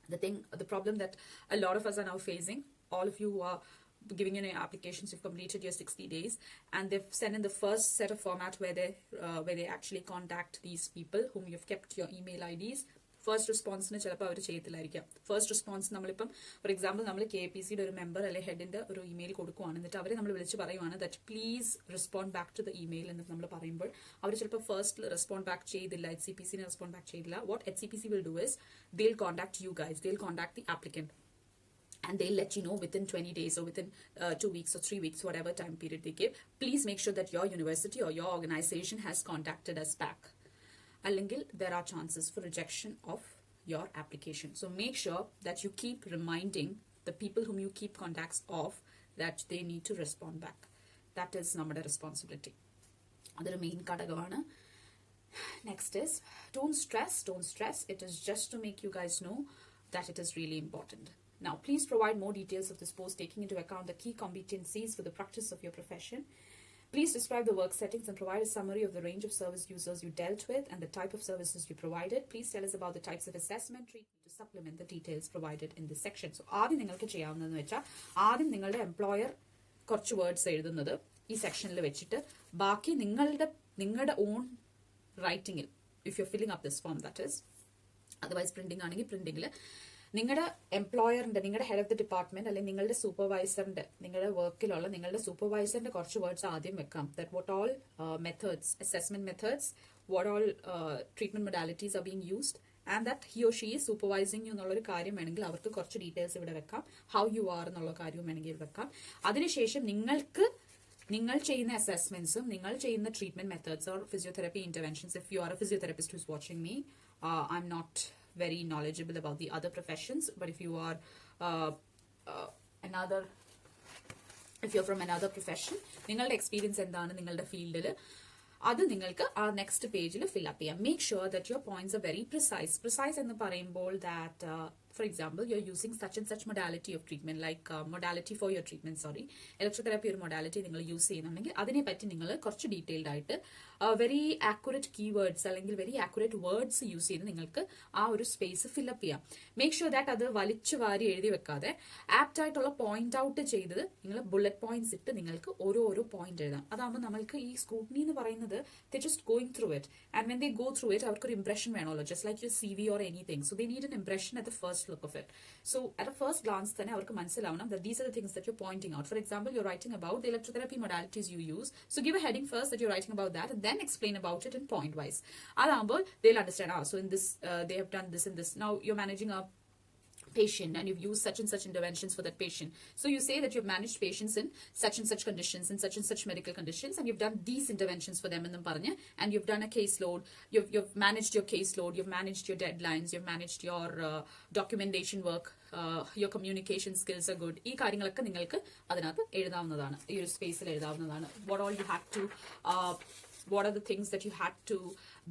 The problem that a lot of us are now facing, all of you who are giving in your applications, you've completed your 60 days, and they've sent in the first set of format where they actually contact these people whom you've kept your email IDs. First response first response for example KAPC member or head in the email that please respond back to the email and first respond back HCPC respond back what HCPC will do is they'll contact you guys, they'll contact the applicant, and they'll let you know within 20 days or within 2 weeks or 3 weeks, whatever time period they give. Please make sure that your university or your organization has contacted us back. Allengil, there are chances for rejection of your application. So make sure that you keep reminding the people whom you keep contacts of that they need to respond back. That is our responsibility. That's main kadagavana. Next is, don't stress. It is just to make you guys know that it is really important. Now, please provide more details of this post, taking into account the key competencies for the practice of your profession. Please describe the work settings and provide a summary of the range of service users you dealt with and the type of services you provided. Please tell us about the types of assessment treatment to supplement the details provided in this section. So, ആദ്യം നിങ്ങൾക്ക് ചെയ്യാവുന്നതെന്ന് വെച്ചാൽ ആദ്യം നിങ്ങളുടെ employer കുറച്ച് words എഴുതുന്നത് ഈ സെക്ഷനിൽ വെച്ചിട്ട് ബാക്കി നിങ്ങളുടെ ഓൺ റൈറ്റിംഗിൽ if you filling up this form that is otherwise printing ആണെങ്കിൽ പ്രിന്റിംഗിൽ നിങ്ങളുടെ എംപ്ലോയറിന്റെ, നിങ്ങളുടെ ഹെഡ് ഓഫ് ദി ഡിപ്പാർട്ട്മെന്റ് അല്ലെങ്കിൽ നിങ്ങളുടെ സൂപ്പർവൈസറിന്റെ, നിങ്ങളുടെ വർക്കിലുള്ള നിങ്ങളുടെ സൂപ്പർവൈസറിന്റെ കുറച്ച് വേർഡ്സ് ആദ്യം വെക്കാം. That what all methods, assessment methods, what all treatment modalities are being used, and that he or she is supervising you എന്നുള്ളൊരു കാര്യം വേണമെങ്കിൽ അവർക്ക് കുറച്ച് ഡീറ്റെയിൽസ് ഇവിടെ വെക്കാം. ഹൗ യു ആർ എന്നുള്ള കാര്യവും വേണമെങ്കിൽ വെക്കാം. അതിനുശേഷം നിങ്ങൾ ചെയ്യുന്ന അസസ്മെന്റ്സും നിങ്ങൾ ചെയ്യുന്ന treatment methods or physiotherapy interventions. If you are a physiotherapist who is watching me, I am not very knowledgeable about the other professions, but if you are if you're from another profession, നിങ്ങളുടെ experience എന്താണ് നിങ്ങളുടെ ഫീൽഡിൽ, അത് നിങ്ങൾക്ക് ആ next പേജിൽ fill up ചെയ്യാം. Make sure that your points are very precise എന്ന് പറയുമ്പോൾ that for example, you're using such and such modality of treatment, like modality for your treatment, electrotherapy ഒരു modality നിങ്ങൾ യൂസ് ചെയ്യുന്നുണ്ടെങ്കിൽ അതിനെപ്പറ്റി നിങ്ങൾ കുറച്ച് ഡീറ്റെയിൽഡ് ആയിട്ട് വെരി ആക്യുറേറ്റ് കീവേഡ്സ് അല്ലെങ്കിൽ വെരി ആക്യുറേറ്റ് വേർഡ്സ് യൂസ് ചെയ്ത് നിങ്ങൾക്ക് ആ ഒരു സ്പേസ് ഫില്ലപ്പ് ചെയ്യാം. മേക്ക് ഷുവർ ദാറ്റ് അത് വലിച്ചു വാരി എഴുതി വെക്കാതെ ആപ്റ്റ് ആയിട്ടുള്ള പോയിന്റ് ഔട്ട് ചെയ്തത് നിങ്ങൾ ബുള്ളറ്റ് പോയിന്റ്സ് ഇട്ട് നിങ്ങൾക്ക് ഓരോ പോയിന്റ് എഴുതാം. അതാകുമ്പോൾ നമ്മൾക്ക് ഈ സ്കൂട്ടനി എന്ന് പറയുന്നത് they just going through it, and when they go through it അവർക്കൊരു ഇംപ്രഷൻ വേണമല്ലോ, just like your CV or anything. So they need an impression at the first look of it. So at a first glance തന്നെ അവർക്ക് മനസ്സിലാവണം that these are the things that you're pointing out. For example, you're writing about the electrotherapy modalities you use. So give a heading first that you're writing about that and then explain about it in point wise. അതാകുമ്പോൾ they'll understand, so in this they have done this and this. Now you're managing a patient and you've used such and such interventions for that patient. So you say that you've managed patients in such and such conditions, in such and such medical conditions, and you've done these interventions for them in the and you've done a caseload, you've managed your caseload, you've managed your deadlines, you've managed your documentation work, your communication skills are good. ഈ കാര്യങ്ങളൊക്കെ നിങ്ങൾക്ക് അതിനകത്ത് എഴുതാവുന്നതാണ്, ഈ ഒരു സ്പേസിൽ എഴുതാവുന്നതാണ്. What are the things that you had to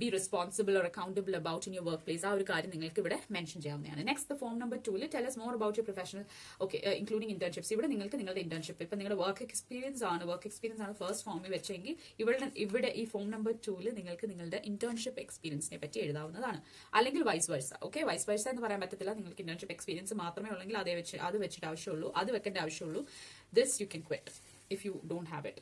be responsible or accountable about in your workplace? ആ ഒരു കാര്യം നിങ്ങൾക്ക് ഇവിടെ മെൻഷൻ ചെയ്യാവുന്നതാണ്. Next, form number 2 tell us more about your professional, including internships. ഇവിടെ നിങ്ങൾക്ക് നിങ്ങളുടെ ഇന്റേൺഷിപ്പ്, ഇപ്പൊ നിങ്ങളുടെ വർക്ക് എക്സ്പീരിയൻസ് ആണ് ഫസ്റ്റ് ഫോമിൽ വെച്ചെങ്കിൽ ഇവിടെ ഈ ഫോം നമ്പർ 2 നിങ്ങൾക്ക് നിങ്ങളുടെ ഇന്റേൺഷിപ്പ് എക്സ്പീരിയൻസിനെ പറ്റി എഴുതാവുന്നതാണ്. അല്ലെങ്കിൽ വൈസ് വേഴ്സ. വൈസ് വേഴ്സ എന്ന് പറയാൻ പറ്റത്തില്ല, നിങ്ങൾക്ക് ഇന്റേൺഷിപ്പ് എക്സ്പീരിയൻസ് മാത്രമേ ഉള്ളെങ്കിൽ അത് വെച്ചിട്ട് ആവശ്യമുള്ളൂ, അത് വെക്കേണ്ട ആവശ്യമുള്ളൂ. This you can quit if you don't have it.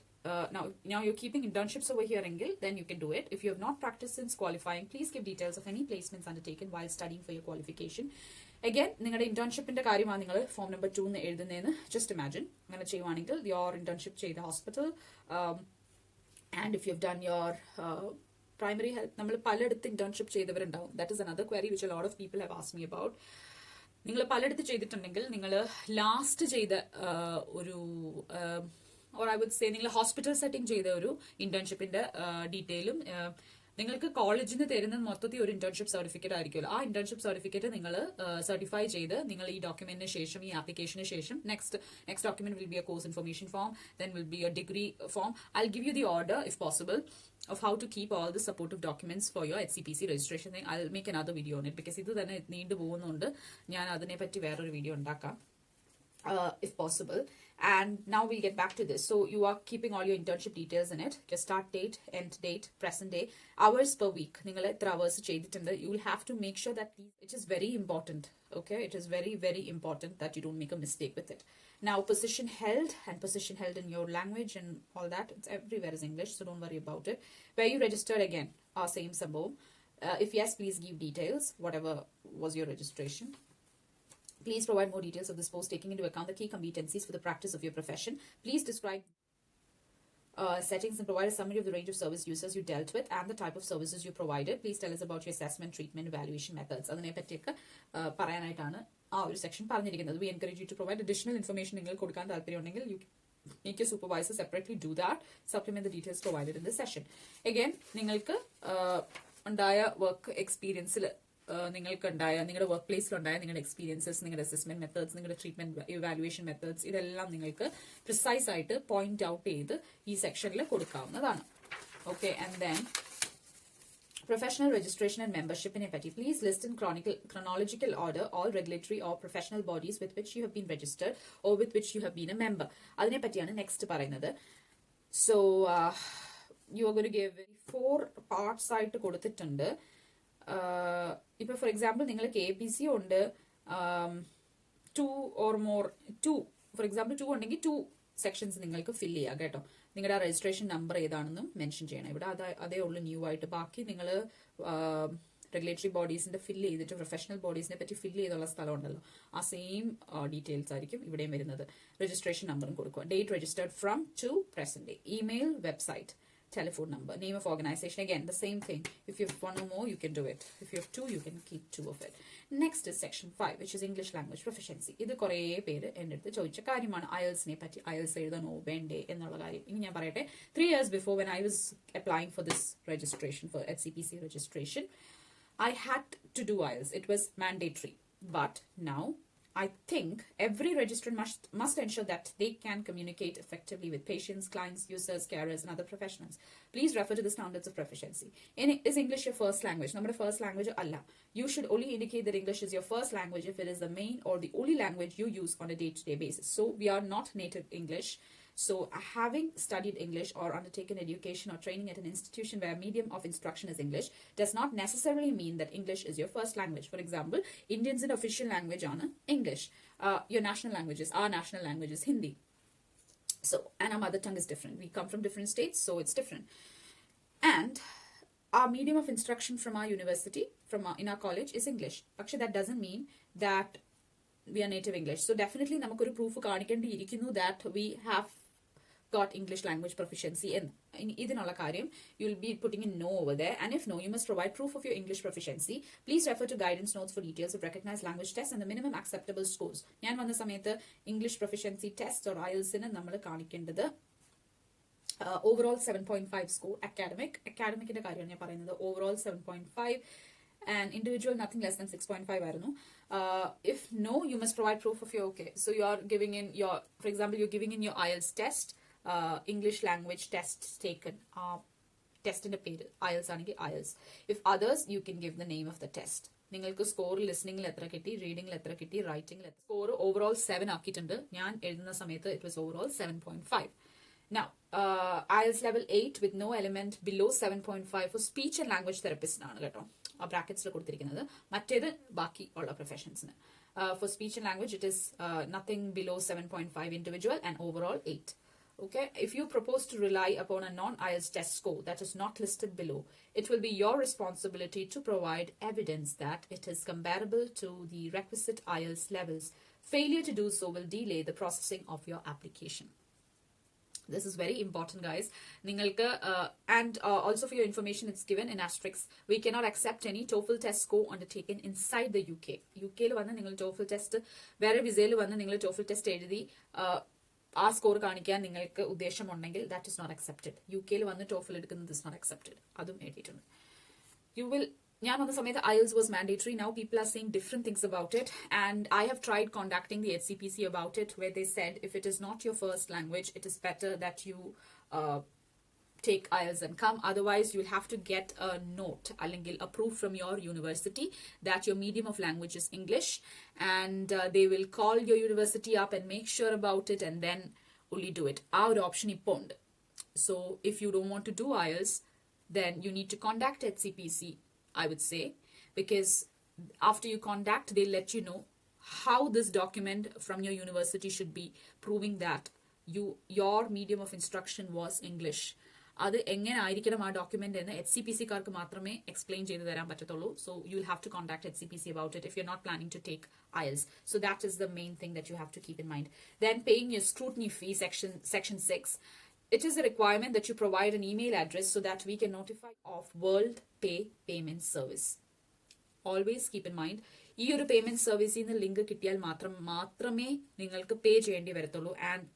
Now you're keeping internships over here, Engil, then you can do it. If you have not practiced since qualifying, please give details of any placements undertaken while studying for your qualification. Again, നിങ്ങളുടെ ഇന്റേൺഷിപ്പിന്റെ കാര്യമാണ് നിങ്ങൾ form number 2 എഴുതുന്നതെന്ന് just imagine. അങ്ങനെ ചെയ്യുവാണെങ്കിൽ your internship ചെയ്ത hospital, and if you've done your primary health, നമ്മൾ പലയിടത്ത് internship ചെയ്തവരുണ്ടാവും. That is another query which a lot of people have asked me about. നിങ്ങൾ പലയിടത്ത് ചെയ്തിട്ടുണ്ടെങ്കിൽ നിങ്ങൾ ലാസ്റ്റ് ചെയ്ത ഒരു ഓർ ഐ വുഡ് സേ നിങ്ങൾ ഹോസ്പിറ്റൽ സെറ്റിംഗ് ചെയ്ത ഒരു ഇന്റേൺഷിപ്പിന്റെ ഡീറ്റെയിലും നിങ്ങൾക്ക് കോളേജിൽ നിന്ന് തരുന്ന മൊത്തത്തിൽ ഒരു ഇന്റേൺഷിപ്പ് സർട്ടിഫിക്കറ്റ് ആയിരിക്കുമല്ലോ. ആ ഇന്റേൺഷിപ്പ് സർട്ടിഫിക്കറ്റ് നിങ്ങൾ സർട്ടിഫൈ ചെയ്ത് നിങ്ങൾ ഈ ഡോക്യുമെന്റിന് ശേഷം, ഈ ആപ്ലിക്കേഷന് ശേഷം next document will be A course information form, then will be A degree form. I give you the order if possible of how to keep all the supportive documents for your HCPC registration thing. I'll make another video on it because ഇത് തന്നെ നീണ്ടു പോകുന്നുണ്ട്. ഞാൻ അതിനെ പറ്റി വേറൊരു video ഉണ്ടാക്കാം if possible. And now we'll get back to this. So you are keeping all your internship details in it. Just start date, end date, present day, hours per week. നിങ്ങൾ എത്ര hours ചെയ്തിട്ടുണ്ട്. You will have to make sure that it is very important. Okay, it is very, very important that you don't make a mistake with it. Now, position held in your language and all that. It's everywhere is English, so don't worry about it. Where you registered again, same symbol. If yes, please give details. Whatever was your registration. Please provide more details of this post, taking into account the key competencies for the practice of your profession. Please describe settings and provide a summary of the range of service users you dealt with and the type of services you provided. Please tell us about your assessment, treatment, evaluation methods. അതിനെ പറ്റിയൊക്കെ പറയാനായിട്ടാണ് ആ ഒരു section പറഞ്ഞിരിക്കുന്നത്. We encourage you to provide additional information നിങ്ങൾ കൊടുക്കാൻ താല്പര്യമുണ്ടെങ്കിൽ you make your supervisor separately do that. Supplement the details provided in this session. Again, നിങ്ങൾക്ക് ഉണ്ടായ വർക്ക് എക്സ്പീരിയൻസിൽ നിങ്ങളുടെ വർക്ക് പ്ലേസിലുണ്ടായ നിങ്ങളുടെ എക്സ്പീരിയൻസസ്, നിങ്ങളുടെ അസസ്മെന്റ് മെത്തേഡ്സ്, നിങ്ങളുടെ ട്രീറ്റ്മെന്റ് ഇവാലുവേഷൻ മെത്തേഡ്സ്, ഇതെല്ലാം നിങ്ങൾക്ക് പ്രിസൈസ് ആയിട്ട് പോയിന്റ് ഔട്ട് ചെയ്ത് ഈ സെക്ഷനിൽ കൊടുക്കാവുന്നതാണ്. Okay, and then professional registration and membership in patti. Please list in chronological order all regulatory or professional bodies with which you have been registered or with which you have been a member. അതിനെ പറ്റിയാണ് next പറയുന്നത്. So you are going to give 4 parts ആയിട്ട് കൊടുത്തിട്ടുണ്ട്. ഇപ്പൊ for example നിങ്ങൾ KPC ഉണ്ട്, 2 or more, 2 for example 2 ഉണ്ടെങ്കിൽ 2 sections നിങ്ങൾക്ക് ഫില്ല് ചെയ്യാം കേട്ടോ. നിങ്ങളുടെ രജിസ്ട്രേഷൻ നമ്പർ ഏതാണെന്നും മെൻഷൻ ചെയ്യണം. ഇവിടെ അതേ ഉള്ളൂ ന്യൂ ആയിട്ട്. ബാക്കി നിങ്ങൾ റെഗുലേറ്ററി ബോഡീസിന്റെ ഫില്ല് ചെയ്തിട്ട് പ്രൊഫഷണൽ ബോഡീസിനെ പറ്റി ഫില്ല് ചെയ്തുള്ള സ്ഥലം ഉണ്ടല്ലോ, ആ സെയിം ഡീറ്റെയിൽസ് ആയിരിക്കും ഇവിടെയും വരുന്നത്. രജിസ്ട്രേഷൻ നമ്പറും കൊടുക്കുക. Date registered from to present day, email, website, telephone number, name of organization. Again, the same thing. If you have 1 or more, you can do it. If you have 2, you can keep 2 of it. Next is section 5, which is English language proficiency. ഇത് കുറേ പേര് എൻ്റെ അടുത്ത് ചോദിച്ച കാര്യമാണ്. IELTS-നെ പറ്റി, IELTS എഴുതണോ വേണ്ടേ എന്നുള്ള കാര്യം. ഇനി ഞാൻ പറയട്ടെ, 3 years before when I was applying for this registration, for HCPC registration, I had to do IELTS. It was mandatory. But now, I think every registrant must ensure that they can communicate effectively with patients, clients, users, carers, and other professionals. Please refer to the standards of proficiency. Is English your first language? നമ്മുടെ first language അല്ല. You should only indicate that English is your first language if it is the main or the only language you use on a day-to-day basis. So we are not native English. So having studied English or undertaken education or training at an institution where medium of instruction is English does not necessarily mean that English is your first language. For example, Indians' official language are English. Your national languages, our national language is Hindi. So, and our mother tongue is different. We come from different states, so it's different. And our medium of instruction from our university, in our college, is English. But that doesn't mean that we are native English. So definitely നമുക്കൊരു proof കാണിക്കേണ്ടിയിരിക്കുന്നു that we have got English language proficiency in ഇതിനുള്ള കാര്യം you will be putting in no over there, and if no, you must provide proof of your English proficiency. Please refer to guidance notes for details of recognized language tests and the minimum acceptable scores. ഞാൻ വന്ന സമയത്ത് English proficiency test or IELTS-ന് നമ്മൾ കാണിക്കേണ്ടത് overall 7.5 score, academicന്റെ കാര്യമാണ് ഞാൻ പറയുന്നത്. overall 7.5 and individual nothing less than 6.5 ആയിരുന്നു. If no, you must provide proof of your so you are giving in your, for example, you're giving in your IELTS test, English language tests taken, test in the പേര് IELTS ആണെങ്കിൽ IELTS. If others, you can give the name of the test. നിങ്ങൾക്ക് score ലിസ്ണിംഗിൽ എത്ര കിട്ടി, റീഡിംഗിൽ എത്ര കിട്ടി, റൈറ്റിംഗിൽ എത്ര. Score overall 7 ആക്കിയിട്ടുണ്ട്. ഞാൻ എഴുതുന്ന സമയത്ത് it was overall 7.5. Now, IELTS level 8 with no element below 7.5 for speech and language therapist ആണ് കേട്ടോ ആ ബ്രാക്കറ്റ്സിൽ കൊടുത്തിരിക്കുന്നത്. മറ്റേത് ബാക്കി ഉള്ള പ്രൊഫഷൻസിന്. For speech and language, it is nothing below 7.5 individual and overall 8. Okay, if you propose to rely upon a non-IELTS test score that is not listed below, it will be your responsibility to provide evidence that it is comparable to the requisite IELTS levels. Failure to do so will delay the processing of your application. This is very important, guys. നിങ്ങൾക്ക് and also for your information, it's given in asterisks. We cannot accept any TOEFL test score undertaken inside the UK. UK ൽ വന്ന് നിങ്ങൾ TOEFL test, വേറെ വിസയിൽ വന്ന് നിങ്ങൾ TOEFL test എഴുതി ആ സ്കോർ കാണിക്കാൻ നിങ്ങൾക്ക് ഉദ്ദേശമുണ്ടെങ്കിൽ that is not accepted. UK വന്ന് ടോഫിൽ എടുക്കുന്നത് ഇസ് നോട്ട് അക്സെപ്റ്റഡ്. അതും എഴുതിയിട്ടുണ്ട്. You will. ഞാൻ വന്ന സമയത്ത് IELTS was mandatory. Now people are saying different things about it, and I have tried contacting the HCPC about it, where they said if it is not your first language, it is better that you take IELTS and come. Otherwise, you'll have to get a note, അല്ലെങ്കിൽ a proof from your university that your medium of language is English, and they will call your university up and make sure about it, and then only do it. ആ ഒരു option ഇപ്പോൾ ഉണ്ട്. So if you don't want to do IELTS, then you need to contact HCPC, I would say, because after you contact, they'll let you know how this document from your university should be proving that your medium of instruction was English. അത് എങ്ങനെ ആയിരിക്കണം ആ document എന്ന് HCPC-കാർക്ക് മാത്രമേ explain ചെയ്തു തരാൻ പറ്റത്തുള്ളൂ. So you will have to contact HCPC about it if you're not planning to take IELTS. So that is the main thing that you have to keep in mind. Then paying your scrutiny fee, section 6. It is a requirement that you provide an email address so that we can notify of World Payment Service. Always keep in mind, ഈ ഒരു payment സർവീസിൽ നിന്ന് link കിട്ടിയാൽ മാത്രമേ നിങ്ങൾക്ക് പേ ചെയ്യേണ്ടി വരത്തുള്ളൂ. And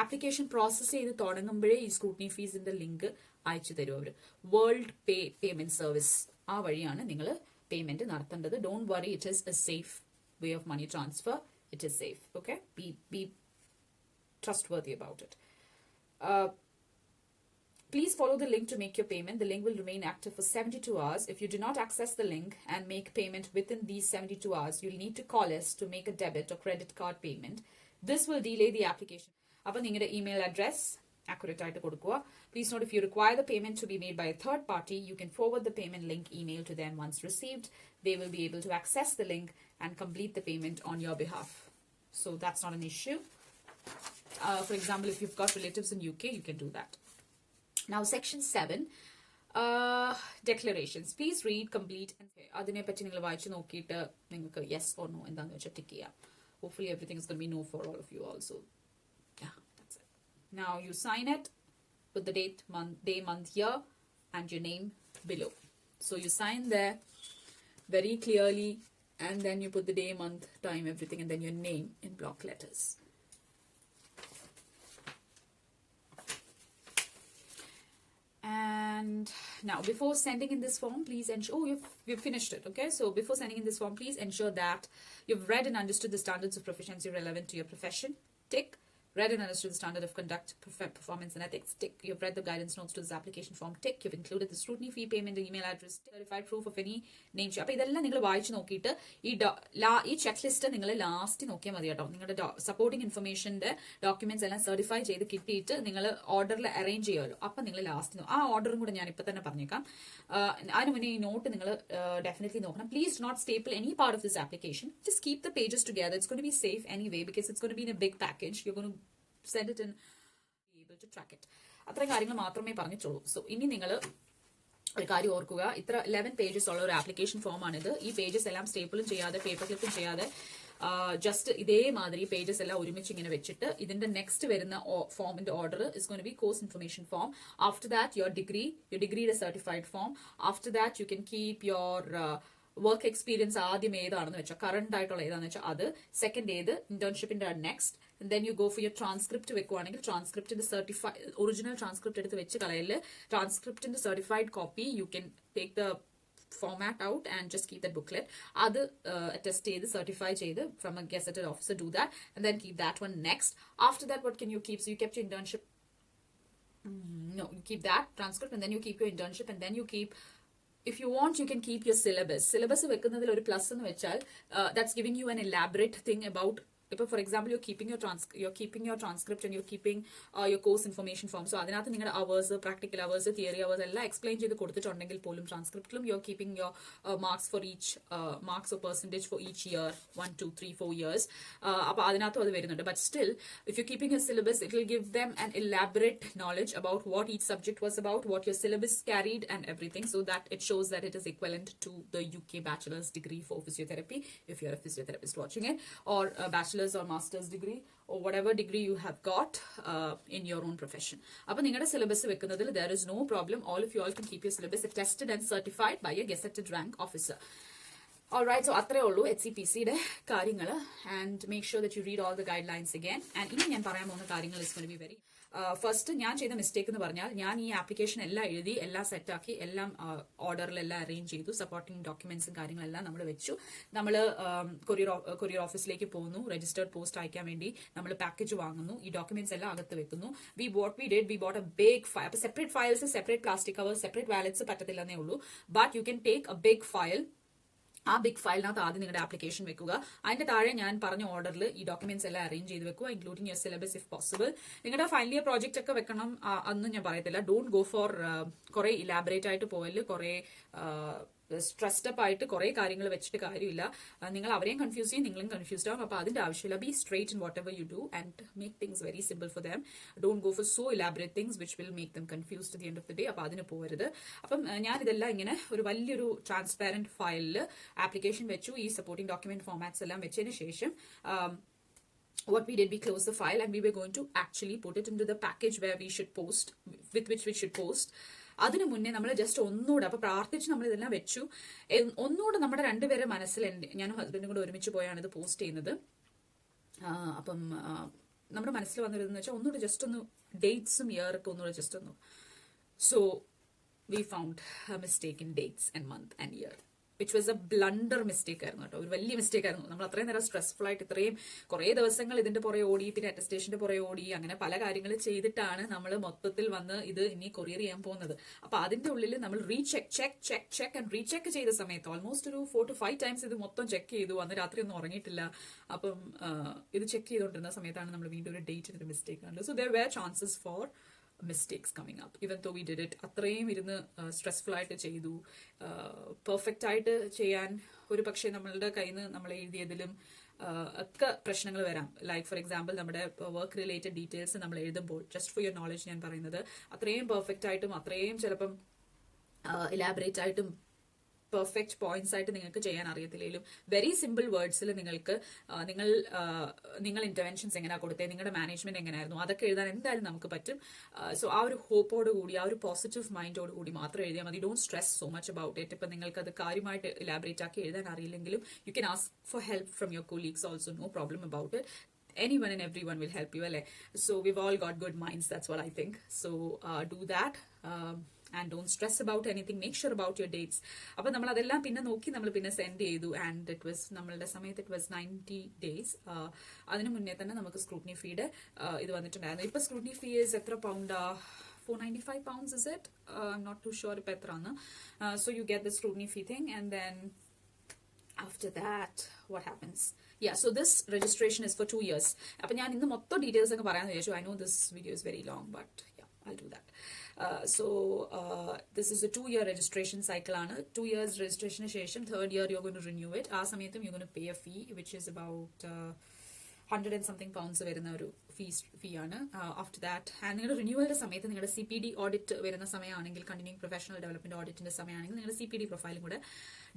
application process ചെയ്ത് തുടങ്ങുമ്പോഴേ ഈ സ്ക്രൂട്ടിനി ഫീസിന്റെ ലിങ്ക് അയച്ചു തരും അവർ. വേൾഡ് പേയ്മെന്റ് സർവീസ്, ആ വഴിയാണ് നിങ്ങൾ പേയ്മെന്റ് നടത്തേണ്ടത്. Don't worry, it is a safe way of money transfer. It is safe. Okay, be trustworthy about it. Please follow the link to make your payment. The link will remain active for 72 hours. If you do not access the link and make payment within these 72 hours, you'll need to call us to make a debit or credit card payment. This will delay the application. അപ്പോൾ നിങ്ങളുടെ email address accurate ആയിട്ട് കൊടുക്കുക. Please note, if you require the payment to be made by a third party, you can forward the payment link email to them. Once received, they will be able to access the link and complete the payment on your behalf. So that's not an issue. For example, if you've got relatives in UK, you can do that. Now, section 7, declarations. Please read, complete, and അതിനെ പറ്റി നിങ്ങൾ വായിച്ചു നോക്കിയിട്ട് നിങ്ങൾക്ക് yes or no എന്താണെന്ന് വെച്ചാൽ tick ചെയ്യാം. Hopefully everything is going to be no for all of you also. Yeah, that's it. Now you sign it, put the date, day, month, year, and your name below. So you sign there very clearly, and then you put the day, month, time, everything, and then your name in block letters. And now, before sending in this form, please ensure, you've finished it, okay? So before sending in this form, please ensure that you've read and understood the standards of proficiency relevant to your profession. Tick. Read and understood the standard of conduct, performance and ethics. Tick. You've read the guidance notes to this application form. Tick. You've included the scrutiny fee payment, the email address, certified proof of any name. അപ്പോൾ ഇതെല്ലാം നിങ്ങൾ വായിച്ചു നോക്കിയിട്ട് ഈ check list നിങ്ങൾ last നോക്കിയാൽ മതി കേട്ടോ. നിങ്ങളുടെ സപ്പോർട്ടിംഗ് ഇൻഫർമേഷന്റെ ഡോക്യുമെന്റ്സ് എല്ലാം സർട്ടിഫൈ ചെയ്ത് കിട്ടിയിട്ട് നിങ്ങൾ ഓർഡറിൽ അറേഞ്ച് ചെയ്യുമല്ലോ. അപ്പം നിങ്ങൾ ലാസ്റ്റ് ആ ഓർഡറും കൂടെ ഞാൻ ഇപ്പം തന്നെ പറഞ്ഞേക്കാം. അതിന് മുന്നേ ഈ നോട്ട് നിങ്ങൾ ഡെഫിനറ്റ്ലി നോക്കണം. Please not staple any part of this application. Just keep the pages together. It's going to be safe anyway because it's going to be in a big package. You going to send it and be able to track it. അത്രയും കാര്യങ്ങൾ മാത്രമേ പറഞ്ഞിട്ടുള്ളൂ. So ഇനി നിങ്ങൾ ഒരു കാര്യം ഓർക്കുക, ഇത്ര 11 പേജസ് ഉള്ള ഒരു ആപ്ലിക്കേഷൻ ഫോം ആണിത്. ഈ പേജസ് എല്ലാം സ്റ്റേപ്പിളും ചെയ്യാതെ പേപ്പർ ക്ലിപ്പും ചെയ്യാതെ ജസ്റ്റ് ഇതേമാതിരി പേജസ് എല്ലാം ഒരുമിച്ച് ഇങ്ങനെ വെച്ചിട്ട് ഇതിന്റെ നെക്സ്റ്റ് വരുന്ന ഫോമിന്റെ order is going to be course information form. After that your ഡിഗ്രിയുടെ certified form. After that you can keep your work experience ആദ്യം ഏതാണെന്ന് വെച്ചാൽ കറന്റ് ആയിട്ടുള്ള ഏതാണെന്ന് വെച്ചാൽ അത്. സെക്കൻഡ് ഏത് ഇന്റേൺഷിപ്പിന്റെ next. then you go for your transcript വെക്കുവാണെങ്കിൽ ട്രാൻസ്ക്രിപ്റ്റിന്റെ ഒറിജിനൽ ട്രാൻസ്ക്രിപ്റ്റ് എടുത്ത് വെച്ച് കളയല്. ട്രാൻസ്ക്രിപ്റ്റിന്റെ certified copy you can take the format out and just keep that booklet. Adu attest ചെയ്ത് certify ചെയ്ത് from a gazetted officer, do that and then keep that one next. After that, what can you keep? So you kept your internship. No, you keep that transcript and then you keep your internship and then you keep, if you want, you can keep your syllabus. Syllabus വെക്കുന്നതിൽ ഒരു plus എന്ന് വെച്ചാൽ that's giving you an elaborate thing about. For example, you're keeping your transcript and you're keeping your course information form. So അതിനകത്ത് നിങ്ങളുടെ hours, practical hours, theory hours എല്ലാം explain ചെയ്ത് കൊടുത്തിട്ടുണ്ടെങ്കിൽ പോലും transcriptലും you're keeping your marks for each marks or percentage for each year, 1, 2, 3, 4 years. അപ്പോൾ അതിനകത്തും അത് വരുന്നുണ്ട്. But still, if you're keeping your syllabus, it will give them an elaborate knowledge about what each subject was about, what your syllabus carried and everything, so that it shows that it is equivalent to the UK bachelor's degree for physiotherapy, if you're a physiotherapist watching it, or a bachelor's or master's degree or whatever degree you have got in your own profession. അപ്പോൾ നിങ്ങളുടെ syllabus വെക്കുന്നതിൽ there is no problem. All of you all can keep your syllabus attested and certified by a gazetted rank officer. Alright, so അത്രേ ഉള്ളൂ HCPCയുടെ കാര്യങ്ങൾ. And make sure that you read all the guidelines again. And ഇനി ഞാൻ പറയാൻ പോകുന്ന കാര്യങ്ങൾ is going to be very first ഞാൻ ചെയ്ത മിസ്റ്റേക്ക് എന്ന് പറഞ്ഞാൽ, ഞാൻ ഈ ആപ്ലിക്കേഷൻ എല്ലാം എഴുതി, എല്ലാം സെറ്റാക്കി, എല്ലാം ഓർഡറിലെല്ലാം അറേഞ്ച് ചെയ്തു, സപ്പോർട്ടിംഗ് ഡോക്യുമെന്റ്സും കാര്യങ്ങളെല്ലാം നമ്മൾ വെച്ചു. നമ്മൾ കൊറിയർ ഓഫീസിലേക്ക് പോകുന്നു, രജിസ്റ്റേർഡ് പോസ്റ്റ് അയക്കാൻ വേണ്ടി നമ്മൾ പാക്കേജ് വാങ്ങുന്നു, ഈ ഡോക്യുമെന്റ്സ് എല്ലാം അകത്ത് വെക്കുന്നു. We bought a big file. അപ്പൊ separate files, separate plastic covers, separate wallets പറ്റത്തില്ലെന്നേ ഉള്ളൂ. But you can take a big file. ആ ബിഗ് ഫയലിനകത്ത് ആദ്യം നിങ്ങളുടെ ആപ്ലിക്കേഷൻ വെക്കുക. അതിന്റെ താഴെ ഞാൻ പറഞ്ഞ ഓർഡറിൽ ഈ ഡോക്യുമെന്റ്സ് എല്ലാം അറേഞ്ച് ചെയ്ത് വെക്കുക, including your syllabus if possible. നിങ്ങളുടെ ഫൈനൽ ഇയർ പ്രോജക്റ്റ് ഒക്കെ വെക്കണം അതൊന്നും ഞാൻ പറയത്തില്ല. ഡോണ്ട് ഗോ ഫോർ കുറെ ഇലാബറേറ്റ് ആയിട്ട് പോയല്, കുറെ സ്ട്രെസ്ഡ് അപ്പ് ആയിട്ട് കുറെ കാര്യങ്ങൾ വെച്ചിട്ട് കാര്യമില്ല. നിങ്ങൾ അവരെയും കൺഫ്യൂസ് ചെയ്യും, നിങ്ങളും കൺഫ്യൂസ്ഡ് ആവും. അപ്പോൾ അതിന്റെ ആവശ്യമില്ല. B straight in what ever you do and make things very simple for them. Don't go for so elaborate things which will make them confused at the end of the day. അപ്പോൾ അതിന് പോകരുത്. അപ്പം ഞാൻ ഇതെല്ലാം ഇങ്ങനെ ഒരു വലിയൊരു transparent ഫയലിൽ ആപ്ലിക്കേഷൻ വെച്ചു. ഈ സപ്പോർട്ടിംഗ് ഡോക്യുമെന്റ് ഫോർമാറ്റ്സ് എല്ലാം വെച്ചതിന് ശേഷം what we did, we closed the file and we were going to actually put it into the package where we should post, with which we should post. അതിനു മുന്നേ നമ്മൾ just ഒന്നുകൂടെ അപ്പൊ പ്രാർത്ഥിച്ച് നമ്മൾ ഇതെല്ലാം വെച്ചു. ഒന്നുകൂടെ നമ്മുടെ രണ്ടുപേരെ മനസ്സിൽ, ഞാനും ഹസ്ബൻഡും കൂടെ ഒരുമിച്ച് പോയാണ് ഇത് പോസ്റ്റ് ചെയ്യുന്നത്. അപ്പം നമ്മുടെ മനസ്സിൽ വന്നിരുന്നെന്ന് വെച്ചാൽ ഒന്നുകൂടെ ജസ്റ്റ് ഒന്ന് ഡേറ്റ്സും ഇയറൊക്കെ ഒന്നുകൂടെ ജസ്റ്റ് ഒന്ന്. So we found mistake in dates and month and year, which was A blunder mistake ആയിരുന്നു കേട്ടോ. ഒരു വലിയ മിസ്റ്റേക്ക് ആയിരുന്നു. നമ്മൾ അത്രയും നേരം സ്ട്രെസ്ഫുൾ ആയിട്ട് ഇത്രയും കുറേ ദിവസങ്ങൾ ഇതിന്റെ പുറകെ ഓടി, പിന്നെ അറ്റസ്റ്റേഷന്റെ പുറകെ ഓടി, അങ്ങനെ പല കാര്യങ്ങൾ ചെയ്തിട്ടാണ് നമ്മൾ മൊത്തത്തിൽ വന്ന് ഇത് ഇനി കൊറിയർ ചെയ്യാൻ പോകുന്നത്. അപ്പൊ അതിന്റെ ഉള്ളിൽ നമ്മൾ ചെക്ക് ആൻഡ് റീചെക്ക് ചെയ്ത സമയത്ത് ഓൾമോസ്റ്റ് ഒരു 4 to 5 ടൈംസ് ഇത് മൊത്തം ചെക്ക് ചെയ്തു. അന്ന് രാത്രി ഒന്നും ഉറങ്ങിയിട്ടില്ല. അപ്പം ഇത് ചെക്ക് ചെയ്തുകൊണ്ടിരുന്ന സമയത്താണ് നമ്മൾ വീണ്ടും ഒരു ഡേറ്റിന് ഒരു മിസ്റ്റേക്ക് കണ്ടത്. So there were chances for mistakes coming up, even though we did it. അത്രയും ഇരുന്ന് സ്ട്രെസ്ഫുൾ ആയിട്ട് ചെയ്തു. പെർഫെക്റ്റ് ആയിട്ട് ചെയ്യാൻ ഒരു പക്ഷേ നമ്മളുടെ കയ്യിൽ നിന്ന് നമ്മൾ എഴുതിയതിലും ഒക്കെ പ്രശ്നങ്ങൾ വരാം. ലൈക്ക് ഫോർ എക്സാമ്പിൾ നമ്മുടെ വർക്ക് റിലേറ്റഡ് ഡീറ്റെയിൽസ് നമ്മൾ എഴുതുമ്പോൾ, ജസ്റ്റ് ഫോർ യുവർ നോളജ് ഞാൻ പറയുന്നത്, അത്രയും പെർഫെക്റ്റ് ആയിട്ടും അത്രയും ചിലപ്പം ഇലാബറേറ്റ് ആയിട്ടും പെർഫെക്റ്റ് പോയിന്റ്സ് ആയിട്ട് നിങ്ങൾക്ക് ചെയ്യാൻ അറിയത്തില്ലെങ്കിലും വെരി സിമ്പിൾ വേർഡ്സിൽ നിങ്ങൾക്ക് നിങ്ങൾ ഇന്റർവെൻഷൻസ് എങ്ങനെയാണ് കൊടുത്തത്, നിങ്ങളുടെ മാനേജ്മെന്റ് എങ്ങനെയായിരുന്നു, അതൊക്കെ എഴുതാൻ എന്തായാലും നമുക്ക് പറ്റും. സോ ആ ഒരു ഹോപ്പോട് കൂടി, ആ ഒരു പോസിറ്റീവ് മൈൻഡോട് കൂടി മാത്രം എഴുതിയാൽ മതി. Don't stress so much about it. ഇപ്പം നിങ്ങൾക്ക് അത് കാര്യമായിട്ട് ഇലാബറേറ്റ് ആക്കി എഴുതാൻ അറിയില്ലെങ്കിലും you can ask for help from your colleagues also, no problem about it. Anyone and everyone will help you, alle. So we've all got good minds, that's what I think. So do that. And don't stress about anything. Make sure about your dates. അപ്പൊ നമ്മൾ അതെല്ലാം പിന്നെ നോക്കി നമ്മൾ പിന്നെ send ചെയ്തു. And it was നമ്മളുടെ സമയത്ത് ഇറ്റ് വാസ് 90 days. അതിന് മുന്നേ തന്നെ നമുക്ക് സ്ക്രൂട്ടിനി ഫീയുടെ ഇത് വന്നിട്ടുണ്ടായിരുന്നു. ഇപ്പൊ സ്ക്രൂട്ടിനി ഫീ എത്ര പൗണ്ടാ? 495 pounds is it? I'm not too sure ഇപ്പൊ എത്രയാണ്. So you get the scrutiny fee thing, and then after that what happens? Yeah, so this registration is for 2 years. അപ്പൊ ഞാൻ ഇന്ന് മൊത്തം ഡീറ്റെയിൽസ് ഒക്കെ പറയാമെന്ന് വിചാരിച്ചു. I know this video is very long, but yeah, I'll do that. So this is a 2-year registration cycle ആണ്. 2 years registration ശേഷം 3rd year you're going to renew it. ആ സമയത്തും you're going to pay a fee which is about 100 and something pounds വരുന്ന ഒരു ഫീ ആണ്. After that, and നിങ്ങളുടെ റിന്യൂവലിന്റെ സമയത്ത് നിങ്ങളുടെ CPD ഓഡിറ്റ് വരുന്ന സമയമാണെങ്കിൽ, കണ്ടിന്യൂയിങ് പ്രൊഫഷണൽ ഡെവലപ്മെന്റ് ഓഡിറ്റിന്റെ സമയമാണെങ്കിൽ, നിങ്ങളുടെ CPD പ്രൊഫൈലും കൂടെ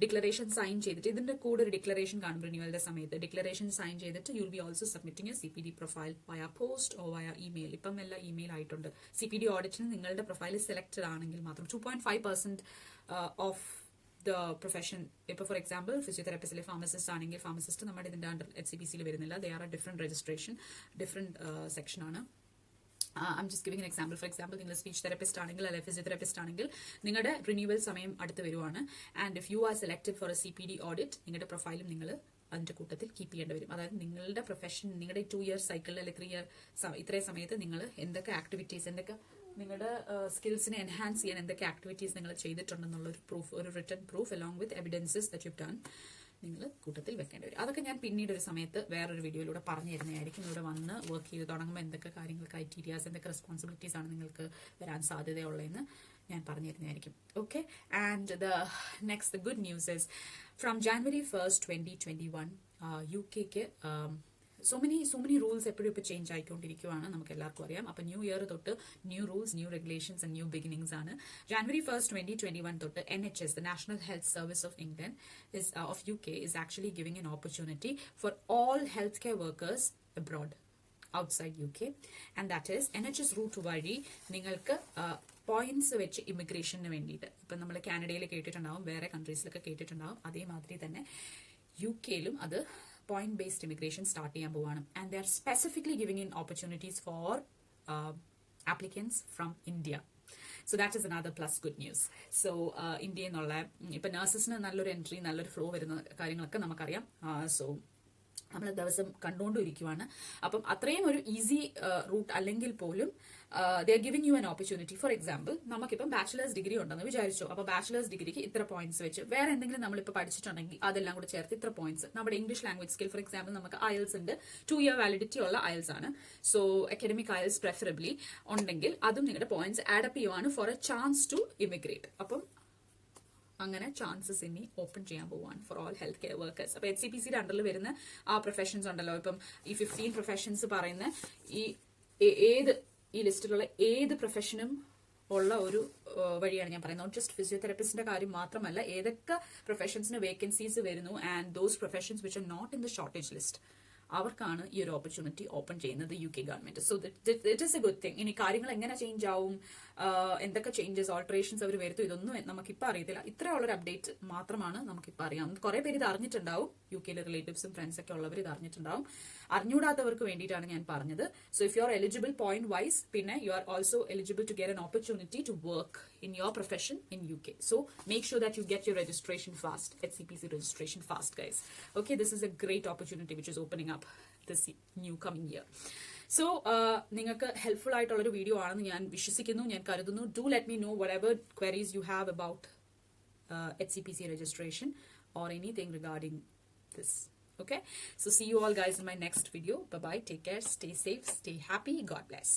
ഡിക്ലറേഷൻ സൈൻ ചെയ്തിട്ട്, ഇതിന്റെ കൂടെ ഒരു ഡിക്ലറേഷൻ കാണും റിന്യൂവലിന്റെ സമയത്ത്, ഡിക്ലറേഷൻ സൈൻ ചെയ്തിട്ട് you will be also submitting A CPD profile വയ പോസ്റ്റ് ഓർ വയ ഇമെയിൽ. ഇപ്പം എല്ലാം ഇമെയിൽ ആയിട്ടുണ്ട്. CPD ഓഡിറ്റിന് നിങ്ങളുടെ പ്രൊഫൈൽ സെലക്ടഡ് ആണെങ്കിൽ മാത്രം 2.5% of the profession. If for example physiotherapist pharmacist ആണെങ്കിൽ pharmacist നമ്മുടെ ഇതിന്റെ അണ്ടർ HCPC വരുന്നില്ല. They are a different registration, different section ആണ്. I'm just giving an example. For example, നിങ്ങൾ സ്പീച്ച് തെറപ്പിസ്റ്റ് ആണെങ്കിൽ അല്ലെങ്കിൽ ഫിസിയോതെറപ്പിസ്റ്റ് ആണെങ്കിൽ നിങ്ങളുടെ റിന്യൂവൽ സമയം അടുത്ത് വരുവാണ്. And if you are selected four A CPD audit, നിങ്ങളുടെ പ്രൊഫൈലും നിങ്ങൾ അതിന്റെ കൂട്ടത്തിൽ കീപ്പ് ചെയ്യേണ്ടി വരും. അതായത് നിങ്ങളുടെ പ്രൊഫഷൻ, നിങ്ങളുടെ 2 year സൈക്കിളിൽ അല്ലെങ്കിൽ 3 year ഇത്രയും സമയത്ത് നിങ്ങൾ എന്തൊക്കെ ആക്ടിവിറ്റീസ്, എന്തൊക്കെ നിങ്ങളുടെ സ്കിൽസിനെ എൻഹാൻസ് ചെയ്യാൻ എന്തൊക്കെ ആക്ടിവിറ്റീസ് നിങ്ങൾ ചെയ്തിട്ടുണ്ടെന്നുള്ള ഒരു പ്രൂഫ്, ഒരു written proof along with evidences that you have done, നിങ്ങൾ കൂട്ടത്തിൽ വെക്കേണ്ടി വരും. അതൊക്കെ ഞാൻ പിന്നീട് ഒരു സമയത്ത് വേറൊരു വീഡിയോയിലൂടെ പറഞ്ഞു തരുന്നതായിരിക്കും. ഇവിടെ വന്ന് വർക്ക് ചെയ്ത് തുടങ്ങുമ്പോൾ എന്തൊക്കെ കാര്യങ്ങൾ, ക്രൈറ്റീരിയാസ്, എന്തൊക്കെ റെസ്പോൺസിബിലിറ്റീസ് ആണ് നിങ്ങൾക്ക് വരാൻ സാധ്യതയുള്ളതെന്ന് ഞാൻ പറഞ്ഞു തരുന്നതായിരിക്കും. Okay, and the good news is from January 1st, 2021 UK-ക്ക് സോ മെനി റൂൾസ് എപ്പോഴും ഇപ്പോൾ ചേഞ്ച് ആയിക്കൊണ്ടിരിക്കുകയാണ്, നമുക്ക് എല്ലാവർക്കും അറിയാം. അപ്പോൾ ന്യൂ ഇയർ തൊട്ട് new rules, new regulations and new beginnings ആണ്. January 1st, 2021 തൊട്ട് NHS, the National Health Service of England of UK, is actually giving an opportunity for all healthcare workers abroad, outside UK, and that is NHS route വഴി നിങ്ങൾക്ക് points വെച്ച് immigration വേണ്ടിയിട്ട്. ഇപ്പം നമ്മൾ കാനഡയിൽ കേട്ടിട്ടുണ്ടാവും, വേറെ കൺട്രീസിലൊക്കെ കേട്ടിട്ടുണ്ടാവും, അതേമാതിരി തന്നെ UK-ലും അത് പോയിന്റ് ബേസ്ഡ് ഇമിഗ്രേഷൻ സ്റ്റാർട്ട് ചെയ്യാൻ പോവാണ്. And they are specifically giving in opportunities for applicants from India. So that is another plus good news. So ഇന്ത്യയിൽ നിന്നുള്ള ഇപ്പൊ നഴ്സസിന് നല്ലൊരു എൻട്രി, നല്ലൊരു ഫ്ലോ വരുന്ന കാര്യങ്ങളൊക്കെ നമുക്കറിയാം. സോ നമ്മൾ ദിവസം കണ്ടുകൊണ്ടിരിക്കുവാണ്. അപ്പം അത്രയും ഒരു ഈസി റൂട്ട് അല്ലെങ്കിൽ പോലും they are giving you an opportunity. For example, നമുക്കിപ്പം ബാച്ചിലേഴ്സ് ഡിഗ്രി ഉണ്ടെന്ന് വിചാരിച്ചു. അപ്പോൾ ബാച്ചിലേഴ്സ് ഡിഗ്രിക്ക് ഇത്ര പോയിന്റ്സ് വെച്ച് വേറെ എന്തെങ്കിലും നമ്മളിപ്പോൾ പഠിച്ചിട്ടുണ്ടെങ്കിൽ അതെല്ലാം കൂടെ ചേർത്ത് ഇത്ര പോയിന്റ്സ്. നമ്മുടെ English language skill for example നമുക്ക് IELTS ഉണ്ട്, 2 year വാലിഡിറ്റി ഉള്ള IELTS ആണ്. സോ അക്കാഡമിക് IELTS പ്രെഫറബിളി ഉണ്ടെങ്കിൽ അതും നിങ്ങളുടെ പോയിന്റ്സ് ആഡപ്പ് ചെയ്യുവാണ് for a chance to immigrate. അപ്പം അങ്ങനെ ചാൻസസ് ഇനി ഓപ്പൺ ചെയ്യാൻ പോവാണ് for all health care workers. അപ്പോൾ HCPCയുടെ അണ്ടറിൽ വരുന്ന ആ പ്രൊഫഷൻസ് ഉണ്ടല്ലോ, ഇപ്പം ഈ 15 പ്രൊഫഷൻസ് പറയുന്ന ഈ ലിസ്റ്റിലുള്ള ഏത് പ്രൊഫഷനും ഉള്ള ഒരു വഴിയാണ് ഞാൻ പറയുന്നത്. നോട്ട് ജസ്റ്റ് ഫിസിയോതെറാപ്പിസ്റ്റിന്റെ കാര്യം മാത്രമല്ല, ഏതൊക്കെ പ്രൊഫഷൻസിന് വേക്കൻസീസ് വരുന്നു and those professions which are not in the shortage list, അവർക്കാണ് ഈ ഒരു ഓപ്പർച്യൂണിറ്റി ഓപ്പൺ ചെയ്യുന്നത് UK government. So it is a good thing. ഇനി കാര്യങ്ങൾ എങ്ങനെ ചേഞ്ച് ആവും, എന്തൊക്കെ ചേഞ്ചസ് ഓൾട്ടറേഷൻസ് അവർ വരുത്തും, ഇതൊന്നും നമുക്കിപ്പോൾ അറിയത്തില്ല. ഇത്രയുള്ളൊരു അപ്ഡേറ്റ് മാത്രമാണ് നമുക്കിപ്പോൾ അറിയാം. കുറെ പേര് ഇത് അറിഞ്ഞിട്ടുണ്ടാവും, UK-യിലെ റിലേറ്റീവ്സും ഫ്രണ്ട്സ് ഒക്കെ ഉള്ളവർ ഇത് അറിഞ്ഞിട്ടുണ്ടാവും. അറിഞ്ഞൂടാത്തവർക്ക് വേണ്ടിയിട്ടാണ് ഞാൻ പറഞ്ഞത്. So if you are eligible point wise, പിന്നെ you are also eligible to get an opportunity to work in your profession in UK. So make sure that you get your registration fast, HCPC registration fast, guys. Okay, this is a great opportunity which is opening up this new coming year. So നിങ്ങൾക്ക് helpful ആയിട്ടുള്ളൊരു video ആണെന്ന് ഞാൻ വിശ്വസിക്കുന്നു, ഞാൻ കരുതുന്നു. Do let me know whatever queries you have about HCPC registration or anything regarding this. Okay, so see you all guys in my next video. Bye bye, take care, stay safe, stay happy, God bless.